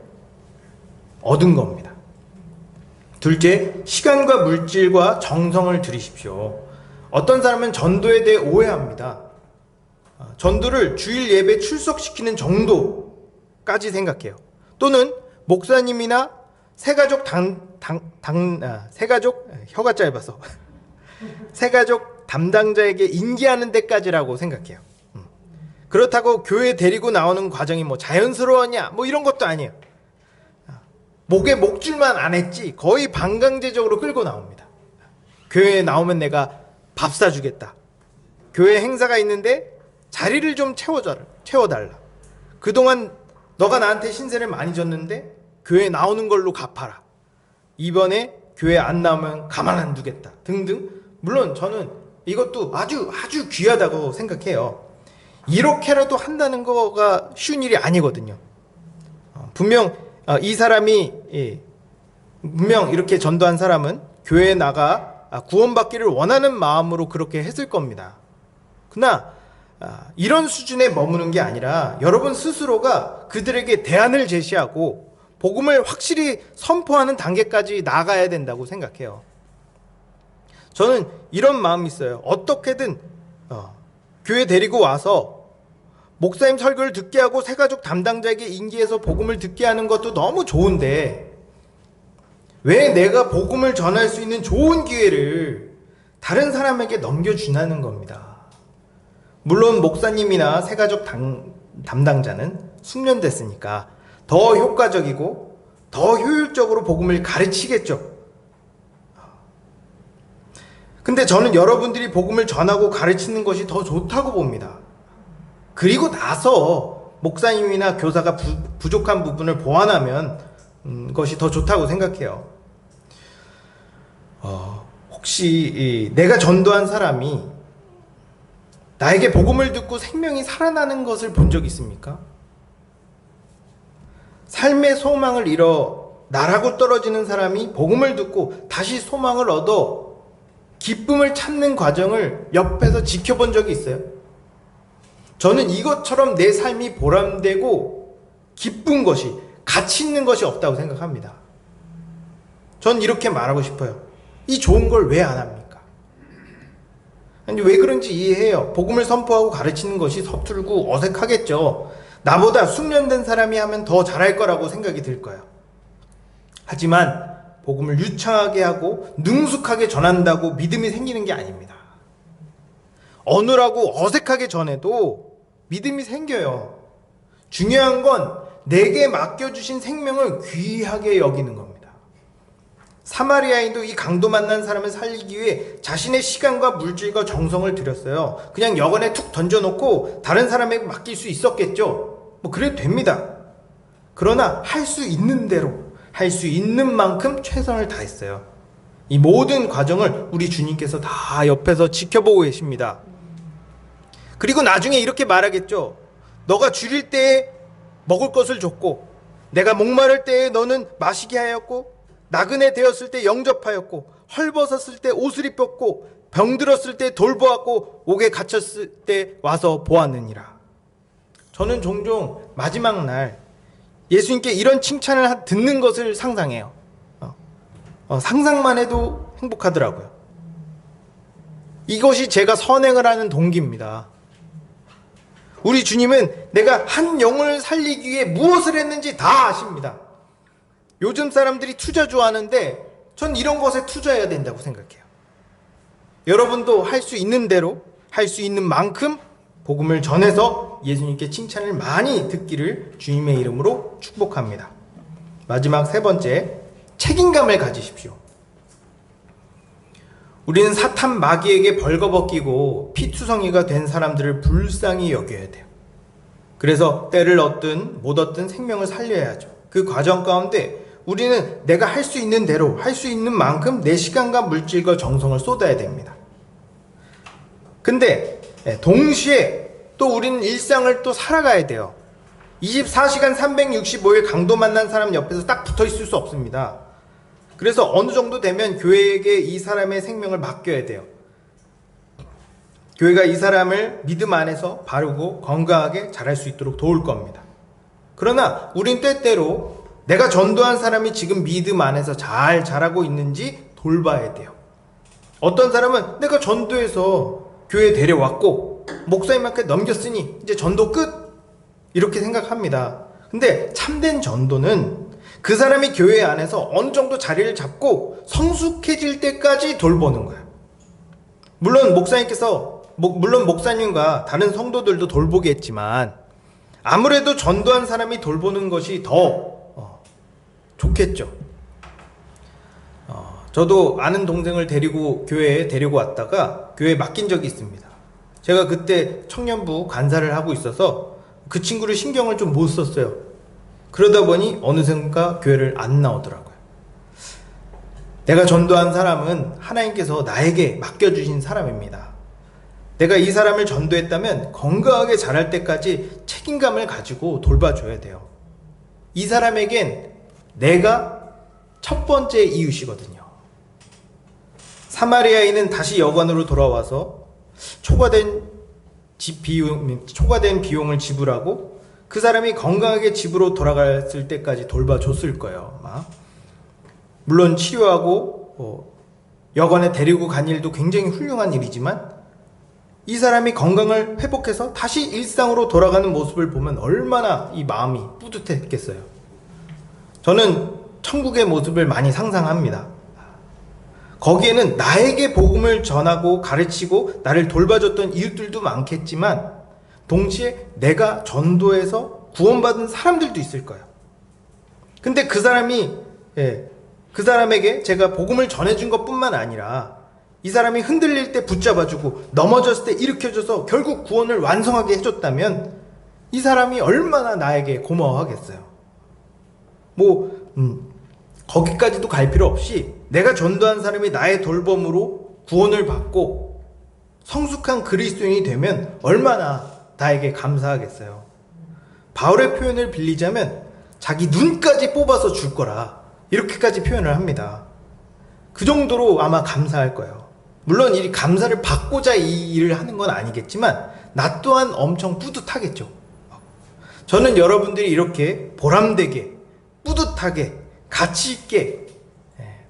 D: 얻은 겁니다. 둘째, 시간과 물질과 정성을 들이십시오. 어떤 사람은 전도에 대해 오해합니다. 전도를 주일 예배 출석시키는 정도까지 생각해요. 또는 목사님이나 새가족 혀가 짧아서 새가족 담당자에게 인계하는 데까지라고 생각해요. 그렇다고 교회 데리고 나오는 과정이 뭐 자연스러웠냐 뭐 이런 것도 아니에요. 목에 목줄만 안 했지 거의 반강제적으로 끌고 나옵니다. 교회에 나오면 내가 밥 사주겠다. 교회 행사가 있는데 자리를 좀 채워달라. 그동안 너가 나한테 신세를 많이 졌는데 교회에 나오는 걸로 갚아라. 이번에 교회 안 나오면 가만 안 두겠다. 등등. 물론 저는 이것도 아주 귀하다고 생각해요. 이렇게라도 한다는 거가 쉬운 일이 아니거든요. 분명 이 사람이 분명 이렇게 전도한 사람은 교회에 나가 구원받기를 원하는 마음으로 그렇게 했을 겁니다. 그러나 이런 수준에 머무는 게 아니라 여러분 스스로가 그들에게 대안을 제시하고 복음을 확실히 선포하는 단계까지 나가야 된다고 생각해요. 저는 이런 마음이 있어요. 어떻게든 교회 데리고 와서 목사님 설교를 듣게 하고 새가족 담당자에게 인계해서 복음을 듣게 하는 것도 너무 좋은데 왜 내가 복음을 전할 수 있는 좋은 기회를 다른 사람에게 넘겨주냐는 겁니다. 물론 목사님이나 새가족 담당자는 숙련됐으니까 더 효과적이고 더 효율적으로 복음을 가르치겠죠. 근데 저는 여러분들이 복음을 전하고 가르치는 것이 더 좋다고 봅니다. 그리고 나서 목사님이나 교사가 부족한 부분을 보완하면 것이 더 좋다고 생각해요. 혹시 내가 전도한 사람이 나에게 복음을 듣고 생명이 살아나는 것을 본 적 있습니까? 삶의 소망을 잃어 나라고 떨어지는 사람이 복음을 듣고 다시 소망을 얻어 기쁨을 찾는 과정을 옆에서 지켜본 적이 있어요? 저는 이것처럼 내 삶이 보람되고 기쁜 것이, 가치 있는 것이 없다고 생각합니다. 전 이렇게 말하고 싶어요. 이 좋은 걸 왜 안 합니까? 아니, 왜 그런지 이해해요. 복음을 선포하고 가르치는 것이 서툴고 어색하겠죠. 나보다 숙련된 사람이 하면 더 잘할 거라고 생각이 들 거예요. 하지만 복음을 유창하게 하고 능숙하게 전한다고 믿음이 생기는 게 아닙니다. 어느라고 어색하게 전해도 믿음이 생겨요. 중요한 건 내게 맡겨주신 생명을 귀하게 여기는 겁니다. 사마리아인도 이 강도 만난 사람을 살리기 위해 자신의 시간과 물질과 정성을 들였어요. 그냥 여관에 툭 던져놓고 다른 사람에게 맡길 수 있었겠죠. 뭐 그래도 됩니다. 그러나 할 수 있는 대로, 할 수 있는 만큼 최선을 다했어요. 이 모든 과정을 우리 주님께서 다 옆에서 지켜보고 계십니다. 그리고 나중에 이렇게 말하겠죠. 너가 줄일 때에 먹을 것을 줬고, 내가 목마를 때에 너는 마시게 하였고, 나그네 되었을 때 영접하였고, 헐벗었을 때 옷을 입혔고, 병들었을 때 돌보았고, 옥에 갇혔을 때 와서 보았느니라. 저는 종종 마지막 날 예수님께 이런 칭찬을 듣는 것을 상상해요. 상상만 해도 행복하더라고요. 이것이 제가 선행을 하는 동기입니다. 우리 주님은 내가 한 영혼을 살리기 위해 무엇을 했는지 다 아십니다. 요즘 사람들이 투자 좋아하는데 전 이런 것에 투자해야 된다고 생각해요. 여러분도 할 수 있는 대로, 할 수 있는 만큼 복음을 전해서 예수님께 칭찬을 많이 듣기를 주님의 이름으로 축복합니다. 마지막 세 번째, 책임감을 가지십시오. 우리는 사탄 마귀에게 벌거벗기고 피투성이가 된 사람들을 불쌍히 여겨야 돼요. 그래서 때를 얻든 못 얻든 생명을 살려야 하죠. 그 과정 가운데 우리는 내가 할 수 있는 대로, 할 수 있는 만큼 내 시간과 물질과 정성을 쏟아야 됩니다. 근데 동시에 또 우리는 일상을 또 살아가야 돼요. 24시간 365일 강도 만난 사람 옆에서 딱 붙어 있을 수 없습니다. 그래서 어느 정도 되면 교회에게 이 사람의 생명을 맡겨야 돼요. 교회가 이 사람을 믿음 안에서 바르고 건강하게 자랄 수 있도록 도울 겁니다. 그러나 우린 때때로 내가 전도한 사람이 지금 믿음 안에서 잘 자라고 있는지 돌봐야 돼요. 어떤 사람은 내가 전도해서 교회에 데려왔고 목사님한테 넘겼으니 이제 전도 끝! 이렇게 생각합니다. 근데 참된 전도는 그 사람이 교회 안에서 어느 정도 자리를 잡고 성숙해질 때까지 돌보는 거예요. 물론 목사님과 다른 성도들도 돌보겠지만 아무래도 전도한 사람이 돌보는 것이 더 좋겠죠. 저도 아는 동생을 데리고 교회에 데리고 왔다가 교회에 맡긴 적이 있습니다. 제가 그때 청년부 간사를 하고 있어서 그 친구를 신경을 좀 못 썼어요. 그러다 보니 어느샌가 교회를 안 나오더라고요. 내가 전도한 사람은 하나님께서 나에게 맡겨주신 사람입니다. 내가 이 사람을 전도했다면 건강하게 자랄 때까지 책임감을 가지고 돌봐줘야 돼요. 이 사람에겐 내가 첫 번째 이웃이거든요. 사마리아인은 다시 여관으로 돌아와서 초과된 비용을 지불하고 그 사람이 건강하게 집으로 돌아갔을 때까지 돌봐줬을 거예요. 물론 치료하고 여관에 데리고 간 일도 굉장히 훌륭한 일이지만 이 사람이 건강을 회복해서 다시 일상으로 돌아가는 모습을 보면 얼마나 이 마음이 뿌듯했겠어요. 저는 천국의 모습을 많이 상상합니다. 거기에는 나에게 복음을 전하고 가르치고 나를 돌봐줬던 이웃들도 많겠지만 동시에 내가 전도해서 구원받은 사람들도 있을 거예요. 근데 그 사람에게 제가 복음을 전해준 것뿐만 아니라 이 사람이 흔들릴 때 붙잡아주고 넘어졌을 때 일으켜줘서 결국 구원을 완성하게 해줬다면 이 사람이 얼마나 나에게 고마워하겠어요. 거기까지도 갈 필요 없이 내가 전도한 사람이 나의 돌봄으로 구원을 받고 성숙한 그리스도인이 되면 얼마나 나에게 감사하겠어요. 바울의 표현을 빌리자면 자기 눈까지 뽑아서 줄 거라 이렇게까지 표현을 합니다. 그 정도로 아마 감사할 거예요. 물론 이 감사를 받고자 이 일을 하는 건 아니겠지만 나 또한 엄청 뿌듯하겠죠. 저는 여러분들이 이렇게 보람되게, 뿌듯하게, 가치 있게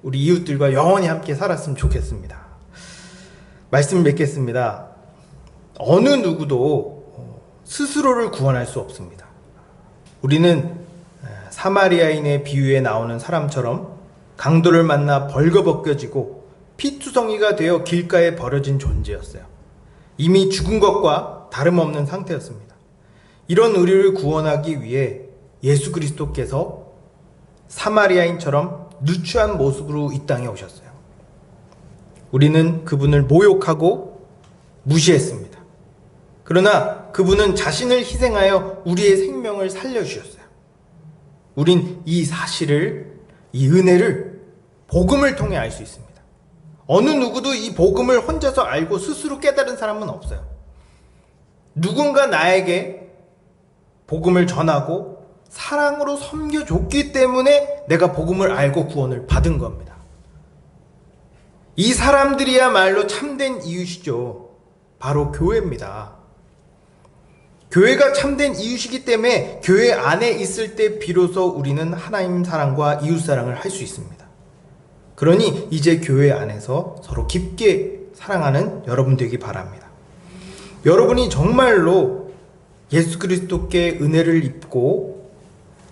D: 우리 이웃들과 영원히 함께 살았으면 좋겠습니다. 말씀 맺겠습니다. 어느 누구도 스스로를 구원할 수 없습니다. 우리는 사마리아인의 비유에 나오는 사람처럼 강도를 만나 벌거벗겨지고 피투성이가 되어 길가에 버려진 존재였어요. 이미 죽은 것과 다름없는 상태였습니다. 이런 우리를 구원하기 위해 예수 그리스도께서 사마리아인처럼 누추한 모습으로 이 땅에 오셨어요. 우리는 그분을 모욕하고 무시했습니다. 그러나 그분은 자신을 희생하여 우리의 생명을 살려주셨어요. 우린 이 사실을, 이 은혜를 복음을 통해 알 수 있습니다. 어느 누구도 이 복음을 혼자서 알고 스스로 깨달은 사람은 없어요. 누군가 나에게 복음을 전하고 사랑으로 섬겨줬기 때문에 내가 복음을 알고 구원을 받은 겁니다. 이 사람들이야말로 참된 이웃이죠. 바로 교회입니다. 교회가 참된 이웃이기 때문에 교회 안에 있을 때 비로소 우리는 하나님 사랑과 이웃 사랑을 할 수 있습니다. 그러니 이제 교회 안에서 서로 깊게 사랑하는 여러분 되기 바랍니다. 여러분이 정말로 예수 그리스도께 은혜를 입고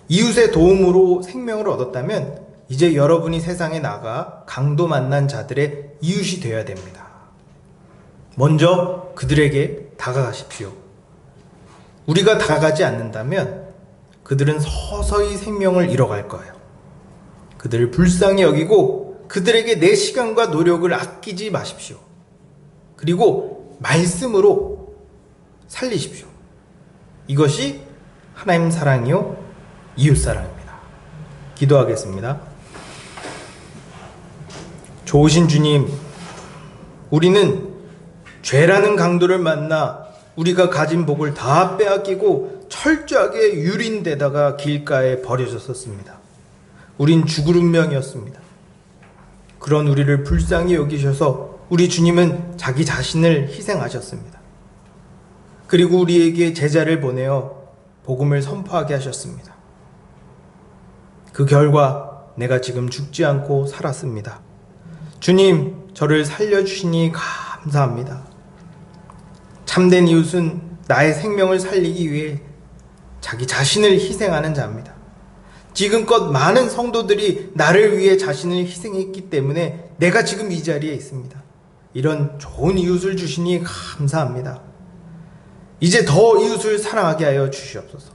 D: 이웃의 도움으로 생명을 얻었다면 이제 여러분이 세상에 나가 강도 만난 자들의 이웃이 되어야 됩니다. 먼저 그들에게 다가가십시오. 우리가 다가가지 않는다면 그들은 서서히 생명을 잃어갈 거예요. 그들을 불쌍히 여기고 그들에게 내 시간과 노력을 아끼지 마십시오. 그리고 말씀으로 살리십시오. 이것이 하나님 사랑이요 이웃 사랑입니다. 기도하겠습니다. 좋으신 주님, 우리는 죄라는 강도를 만나 우리가 가진 복을 다 빼앗기고 철저하게 유린되다가 길가에 버려졌었습니다. 우린 죽을 운명이었습니다. 그런 우리를 불쌍히 여기셔서 우리 주님은 자기 자신을 희생하셨습니다. 그리고 우리에게 제자를 보내어 복음을 선포하게 하셨습니다. 그 결과 내가 지금 죽지 않고 살았습니다. 주님, 저를 살려주시니 감사합니다. 참된 이웃은 나의 생명을 살리기 위해 자기 자신을 희생하는 자입니다. 지금껏 많은 성도들이 나를 위해 자신을 희생했기 때문에 내가 지금 이 자리에 있습니다. 이런 좋은 이웃을 주시니 감사합니다. 이제 더 이웃을 사랑하게 하여 주시옵소서.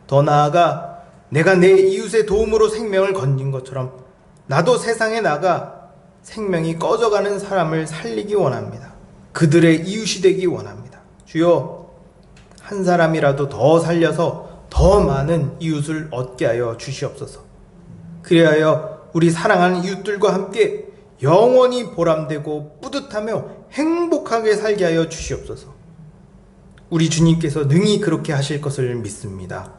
D: 더 나아가 내가 내 이웃의 도움으로 생명을 건진 것처럼 나도 세상에 나가 생명이 꺼져가는 사람을 살리기 원합니다. 그들의 이웃이 되기 원합니다. 주여, 한 사람이라도 더 살려서 더 많은 이웃을 얻게 하여 주시옵소서. 그리하여 우리 사랑하는 이웃들과 함께 영원히 보람되고 뿌듯하며 행복하게 살게 하여 주시옵소서. 우리 주님께서 능히 그렇게 하실 것을 믿습니다.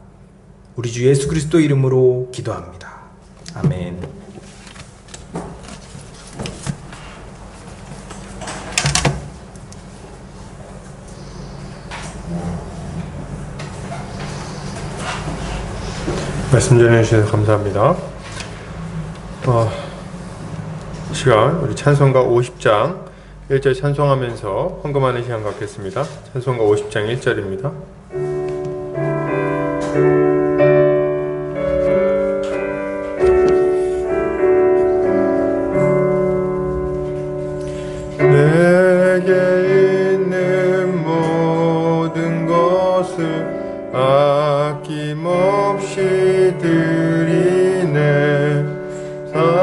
D: 우리 주 예수 그리스도 이름으로 기도합니다. 아멘.
A: 말씀 전해주셔서 감사합니다. 시간 우리 찬송가 50장 1절 찬송하면서 헌금하는 시간 갖겠습니다. 찬송가 50장 1절입니다. 내게 있는 모든 것을 아낌없이 드리네. 사랑하고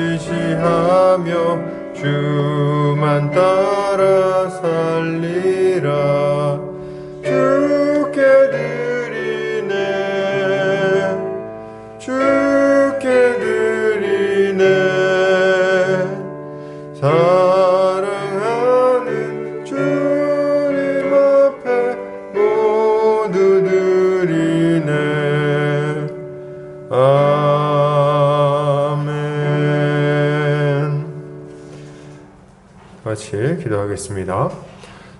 A: 의지하며 주만 따라 살리라. 주께 드리네, 주께 드리네. 사랑하는 주님 앞에 모든 마칠 기도하겠습니다.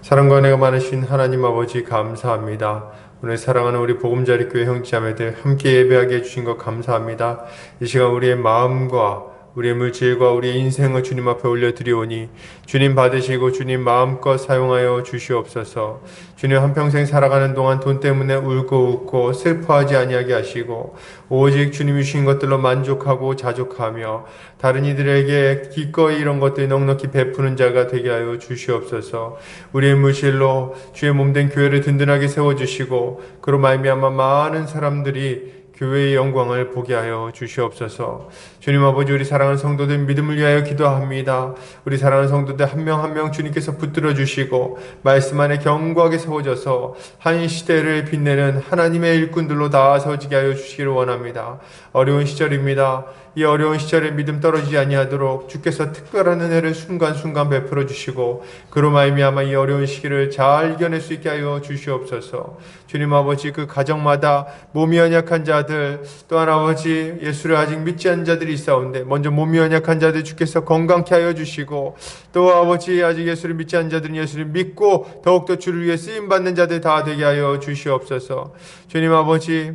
A: 사랑과 은혜가 많으신 하나님 아버지 감사합니다. 오늘 사랑하는 우리 보금자리교회 형제자매들 함께 예배하게 해주신 것 감사합니다. 이 시간 우리의 마음과 우리의 물질과 우리의 인생을 주님 앞에 올려드리오니 주님 받으시고 주님 마음껏 사용하여 주시옵소서. 주님 한평생 살아가는 동안 돈 때문에 울고 웃고 슬퍼하지 아니하게 하시고 오직 주님이 주신 것들로 만족하고 자족하며 다른 이들에게 기꺼이 이런 것들이 넉넉히 베푸는 자가 되게 하여 주시옵소서. 우리의 물질로 주의 몸된 교회를 든든하게 세워주시고 그로 말미암아 많은 사람들이 교회의 영광을 보게 하여 주시옵소서. 주님 아버지, 우리 사랑하는 성도들 믿음을 위하여 기도합니다. 우리 사랑하는 성도들 한 명 한 명 주님께서 붙들어 주시고 말씀 안에 견고하게 세워져서 한 시대를 빛내는 하나님의 일꾼들로 다 서지게 하여 주시기를 원합니다. 어려운 시절입니다. 이 어려운 시절에 믿음 떨어지지 아니하도록 주께서 특별한 은혜를 순간순간 베풀어 주시고 그로 말미암아 이 어려운 시기를 잘 이겨낼 수 있게 하여 주시옵소서. 주님 아버지, 그 가정마다 몸이 연약한 자들, 또한 아버지 예수를 아직 믿지 않은 자들이 있사온데 먼저 몸이 연약한 자들 주께서 건강케 하여 주시고 또 아버지 아직 예수를 믿지 않은 자들은 예수를 믿고 더욱더 주를 위해 쓰임받는 자들 다 되게 하여 주시옵소서. 주님 아버지,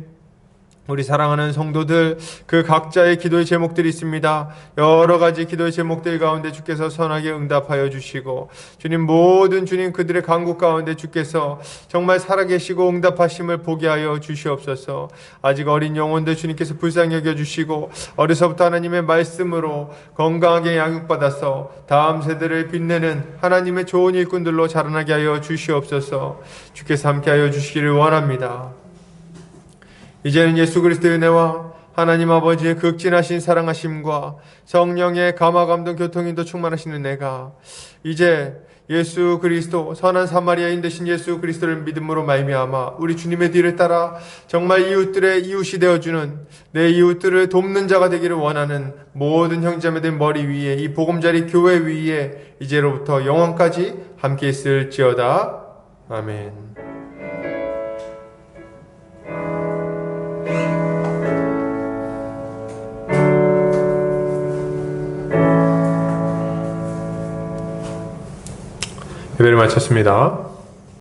A: 우리 사랑하는 성도들 그 각자의 기도의 제목들이 있습니다. 여러 가지 기도의 제목들 가운데 주께서 선하게 응답하여 주시고 주님 모든 주님 그들의 간구 가운데 주께서 정말 살아계시고 응답하심을 보게 하여 주시옵소서. 아직 어린 영혼들 주님께서 불쌍히 여겨주시고 어려서부터 하나님의 말씀으로 건강하게 양육받아서 다음 세대를 빛내는 하나님의 좋은 일꾼들로 자라나게 하여 주시옵소서. 주께서 함께하여 주시기를 원합니다. 이제는 예수 그리스도의 은혜와 하나님 아버지의 극진하신 사랑하심과 성령의 감화감동 교통인도 충만하신 은혜가 이제 예수 그리스도 선한 사마리아인 되신 예수 그리스도를 믿음으로 말미암아 우리 주님의 뒤를 따라 정말 이웃들의 이웃이 되어주는 내 이웃들을 돕는 자가 되기를 원하는 모든 형제자매들 머리 위에 이 보금자리 교회 위에 이제로부터 영원까지 함께 있을지어다. 아멘. 예배를 마쳤습니다.